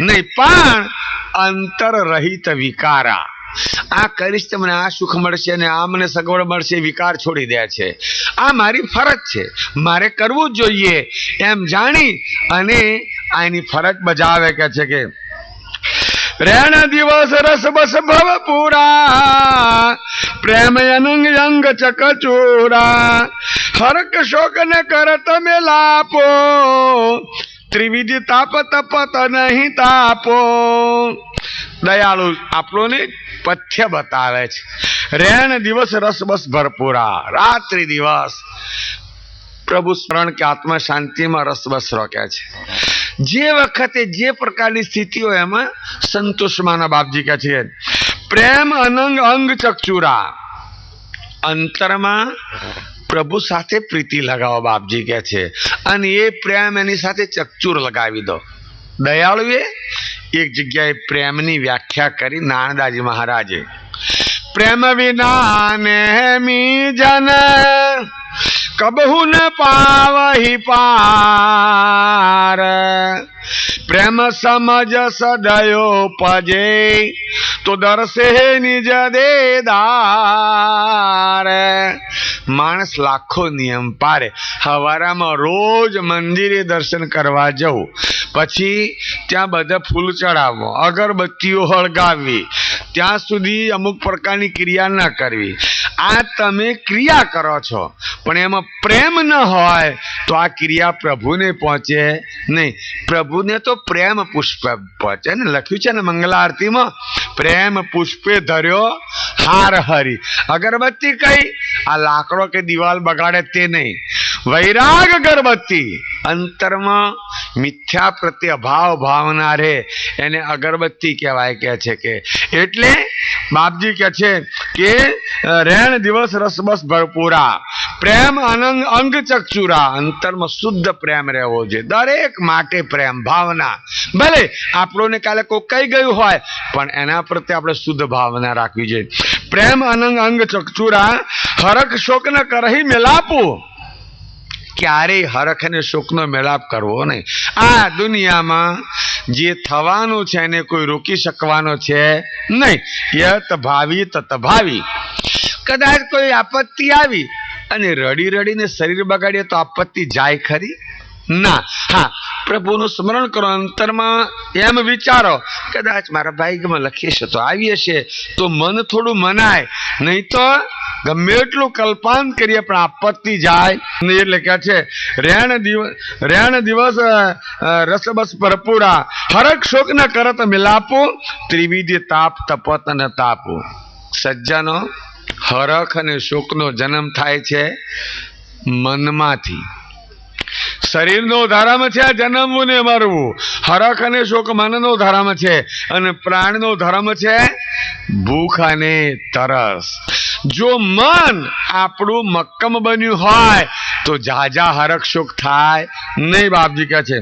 S2: નહીં. પણ અંતર રહિત વિકારા. આ કરીશ તો મને આ સુખ મળશે અને આ મને સગવડ મળશે, વિકાર છોડી દે છે. આ મારી ફરજ છે, મારે કરવું જ જોઈએ એમ જાણી અને આની ફરજ બજાવે કે છે કે રેણ દિવસ રસ બસ ભવ પૂરા, પ્રેમ અનંગ અંગ ચકચૂરા, હરક શોક ન કરત મેલાપો, ત્રિવિધ તાપ તપત નહીં તાપો. દયાળુ આપણને પથ્ય બતાવે છે. રેણ દિવસ રસ બસ ભરપૂરા, રાત્રિ દિવસ પ્રભુ સ્મરણ કે આત્મ શાંતિમાં રસ બસ રોક્યા છે. જે વખતે જે પ્રકારની સ્થિતિ હોય એમાં સંતોષમાના બાપજી કહે છે પ્રેમ અનંગ અંગ ચકચુરા. અંતરમાં પ્રભુ સાથે પ્રીતિ લગાવો બાપજી કહે છે, અને એ પ્રેમ એની સાથે ચકચૂર લગાવી દો. દયાળુએ એક જગ્યાએ પ્રેમની વ્યાખ્યા કરી નાનદાજી મહારાજે. પ્રેમ વિના નેમી જન કબહુ ન પાવહી પાર, પ્રેમ સમજ સદયો પજે તો દર્શે નિજ દેદાર. માણસ લાખો નિયમ પાડે. હવારામાં રોજ મંદિરે દર્શન કરવા જવું, પછી ત્યાં બધા ફૂલ ચડાવવો, અગરબત્તીઓ હળગાવવી, ત્યાં સુધી અમુક પ્રકારની ક્રિયા ન કરવી. આ તમે ક્રિયા કરો છો પણ એમાં પ્રેમ ન હોય તો આ ક્રિયા પ્રભુને પહોંચે નહીં. પ્રભુને તો પ્રેમ પુષ્પ પહોંચે ને. લખ્યું છે ને મંગલા આરતીમાં, પ્રેમ પુષ્પે ધર્યો હાર હરી. અગરબત્તી કઈ આ લાકડો કે દિવાલ બગાડે તે નહીં, વૈરાગ અગરબત્તી. અંતરમાં મિથ્યા પ્રત્યે અભાવ ભાવના રહે એને અગરબત્તી કહેવાય કે છે કે. એટલે બાપજી કહે છે કે રેણ દિવસ રસ બસ ભરપૂરા, પ્રેમ અનંગ અંગ ચકચુરા. અંતરમાં શુદ્ધ પ્રેમ રહેવો જોઈએ, દરેક માટે પ્રેમ ભાવના. ભલે આપણોને કાલે કોઈ કઈ ગયું હોય પણ એના પ્રત્યે આપણે શુદ્ધ ભાવના રાખવી જોઈએ. પ્રેમ અનંગ અંગ ચકચુરા, હરખ શોક ન કરહી મેલાપું. ક્યારેય હરખ અને શોકનો મેળાપ કરવો નહીં. આ દુનિયામાં જે થવાનું છે એને કોઈ રોકી શકવાનો છે નહીં. યત ભાવી તત ભાવી. કદાચ કોઈ આપત્તિ આવી અને રડી રડીને શરીર બગાડીએ તો આપત્તિ જાય ખરી? ના. હા, પ્રભુનું સ્મરણ કરો, અંતરમાં એમ વિચારો કદાચ મારા ભાગ્યમાં લખી છે તો આવી હશે તો મન થોડું મનાય, નહીં તો ગમે એટલું કલ્પાંત કરીએ પણ આપત્તિ જાય. એટલે કે છે રેણ દિવસ રસબસ ભરપૂરા, હરક શોક ન કરત મિલાપુ, ત્રિવિધ તાપ તપત ન તાપુ. સજ્જનો, હરખ અને શોકનો જન્મ થાય છે મનમાંથી. શરીરનો ધર્મ છે જન્મવું ને મરવું. હરખ અને શોક મનનો ધર્મ છે અને પ્રાણનો ધર્મ છે ભૂખ અને તરસ. જો મન આપણું મક્કમ બન્યું હોય તો જાજા હરખ શોક થાય નહીં. બાપજી કહે છે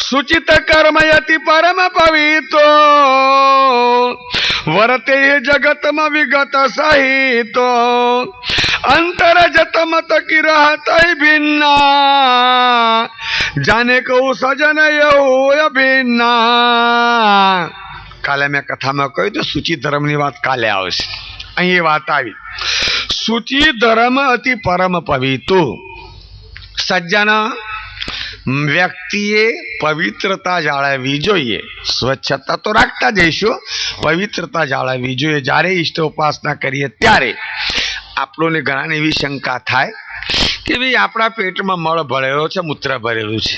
S2: સુચિત કર્મયતિ પરમ પવિતો, વરતે જગતમાં વિગત સહિતો, અંતર જત મત કિરહત ભિન્ના, જાને કહું સજન એવું અભિન્ના. કાલે મેં કથામાં કહ્યું તો સૂચિ ધર્મની વાત કાલે આવશે. અહીં વાત આવી. સૂચિ ધર્મ અતિ પરમ પવિતો. સજ્જના, વ્યક્તિએ પવિત્રતા જાળવવી જોઈએ. સ્વચ્છતા તો રાખતા જઈશું, પવિત્રતા જાળવવી જોઈએ. જ્યારે ઈષ્ટ ઉપાસના કરીએ ત્યારે આપણને ઘણાને એવી શંકા થાય કે ભાઈ આપણા પેટમાં મળ ભરેલો છે, મૂત્ર ભરેલું છે,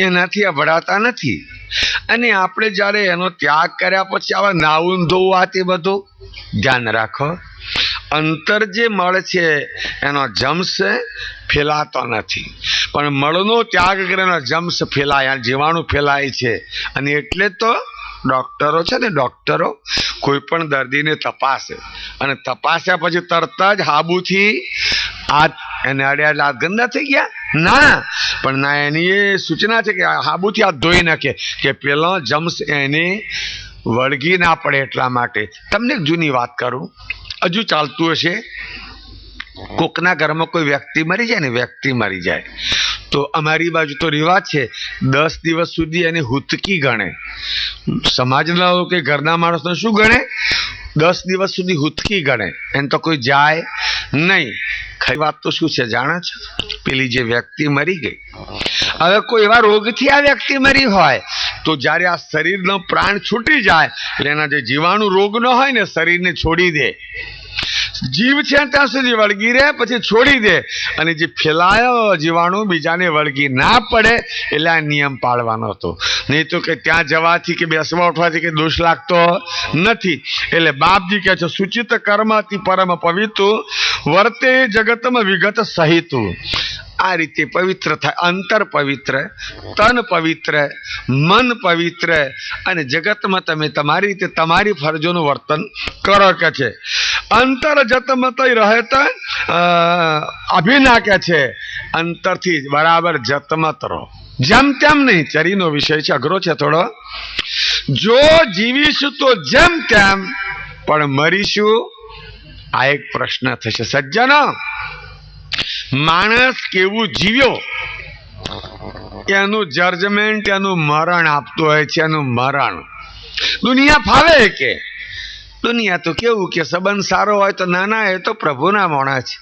S2: એનાથી અભડાતા નથી. અને આપણે જ્યારે એનો ત્યાગ કર્યા પછી આવા નાવું ધોવું આ તે બધું ધ્યાન રાખો. અંતર જે મળ છે એનો જમ્સ ફેલાતો નથી, પણ મળનો ત્યાગ કરીને જમ્સ ફેલાય, જીવાણુ ફેલાય છે. અને એટલે તો ડોક્ટરો છે ને, ડોક્ટરો કોઈ પણ દર્દીને તપાસે અને તપાસ્યા પછી તરત જ હાબુથી હાથ એને અડ્યા એટલે હાથ ગંદા થઈ ગયા? ના, પણ ના, એની એ સૂચના છે કે હાબુથી હાથ ધોઈ નાખે, કે પેલો જમ્સ એને વળગી ના પડે એટલા માટે. તમને એક જૂની વાત કરું, હજુ ચાલતું હશે. કોકના ઘરમાં કોઈ વ્યક્તિ મરી જાય ને, વ્યક્તિ મરી જાય તો અમારી બાજુ તો રિવાજ છે 10 દિવસ સુધી એની હુતકી ગણે. સમાજના લોકો કે ઘરના માણસને શું ગણે? 10 દિવસ સુધી હુતકી ગણે. એને તો કોઈ જાય નહીં. ખરી વાત તો શું છે જાણો છો? પેલી જે વ્યક્તિ મરી ગઈ, હવે કોઈ એવા રોગથી આ વ્યક્તિ મરી હોય તો જ્યારે આ શરીરનો પ્રાણ છૂટી જાય એટલે એના જે જીવાણુ રોગ ન હોય ને શરીરને છોડી દે. જીવ છે ત્યાં સુધી વળગી રહે, પછી છોડી દે, અને જે ફેલાયો જીવાણુ બીજાને વળગી ના પડે એટલે આ નિયમ પાળવાનો હતો. નહીં તો કે ત્યાં જવાથી કે બેસવા ઉઠવાથી કે દોષ લાગતો નથી. એટલે બાપજી કહે છે સૂચિત કર્મ અતિ પરમ પવિત્ર વર્તે જગતમાં વિગત સહિતું. આ રીતે પવિત્ર થાય. અંતર પવિત્ર, તન પવિત્ર, મન પવિત્ર, અને જગતમાં તમે તમારી રીતે તમારી ફરજોનું વર્તન કરો કે છે. અંતર જતમત રહેત અભિના કે છે. અંતરથી બરાબર જતમત રહો, જેમ તેમ નહીં. ચરીનો વિષય છે, અઘરો છે થોડો. જો જીવીશું તો જેમ તેમ, પણ મરીશું આ એક પ્રશ્ન થશે. સજ્જનો, માણસ કેવું જીવ્યો એનું જજમેન્ટ એનું મરણ આપતું હોય છે. એનું મરણ દુનિયા ફાવે કે દુનિયા તો કેવું કે સંબંધ સારો હોય તો નાના એ તો પ્રભુના મોણા છે,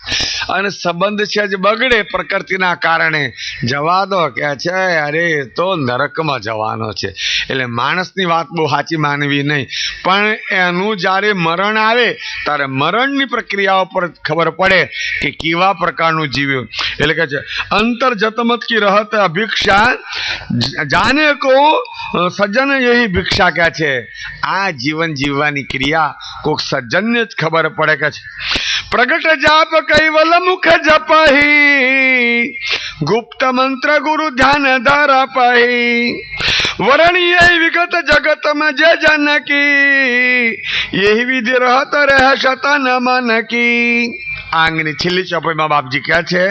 S2: અને સંબંધ છે જ બગડે પ્રકૃતિના કારણે, જવા દો કે છે અરે તો નરકમાં જવાનો છે. એટલે માણસની વાત બહુ સાચી માનવી નહીં, પણ એનું જ્યારે મરણ આવે ત્યારે મરણની પ્રક્રિયાઓ પર ખબર પડે કે કેવા પ્રકારનું જીવ્યું. એટલે કે છે અંતર જતમત કી રહત અભિક્ષા જાને કો સજ્જન યહી ભિક્ષા. કે છે આ જીવન જીવવાની ક્રિયા કોક સજ્જનને જ ખબર પડે. કે છે પ્રગટ જાપ કૈવલ મુખ જપહી, ગુપ્ત મંત્ર ગુરુ ધ્યાન ધરપહી, વરણીય વિગત જગત में જે જનકી, यही વિધિ રહત રહે શતન મન કી. આંગની છેલ્લી ચોપાઈમાં બાપજી કહે છે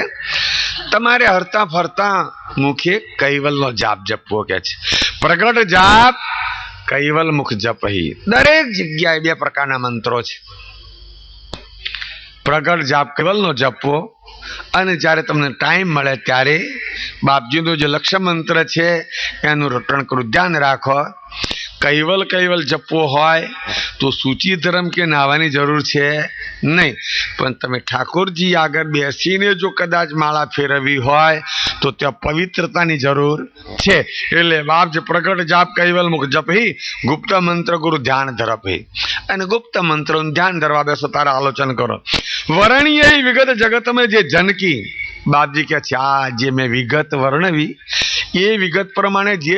S2: તમારે હરતા ફરતા મુખે કૈવલનો જાપ જપવો. કે છે પ્રગટ જાપ, કૈવલ મુખ જપહી. દરેક જગ્યાએ 2 પ્રકારના મંત્રો છે. પ્રગટ જાપ કૈવલનો જપવો, અને જ્યારે તમને ટાઈમ મળે ત્યારે બાપજીનો જે લક્ષ્ય મંત્ર છે એનું રટણ કરું, ધ્યાન રાખો. કૈવલ કૈવલ જપવો હોય તો સૂચિ ધર્મ કે નાહવાની જરૂર છે નહીં, પણ તમે ઠાકોરજી આગળ બેસીને જો કદાચ માળા ફેરવવી હોય તો ત્યાં પવિત્રતાની જરૂર છે. એટલે બાપ જે પ્રગટ જાપ કૈવલ મુખ જપહી, ગુપ્ત મંત્ર ગુરુ ધ્યાન ધરપહી. અને ગુપ્ત મંત્રોનું ધ્યાન ધરવા બેસો તારા આલોચન કરો. વર્ણીય વિગત જગતમાં જે જનકી. બાપજી કે છે આ જે મેં વિગત વર્ણવી એ વિગત પ્રમાણે જે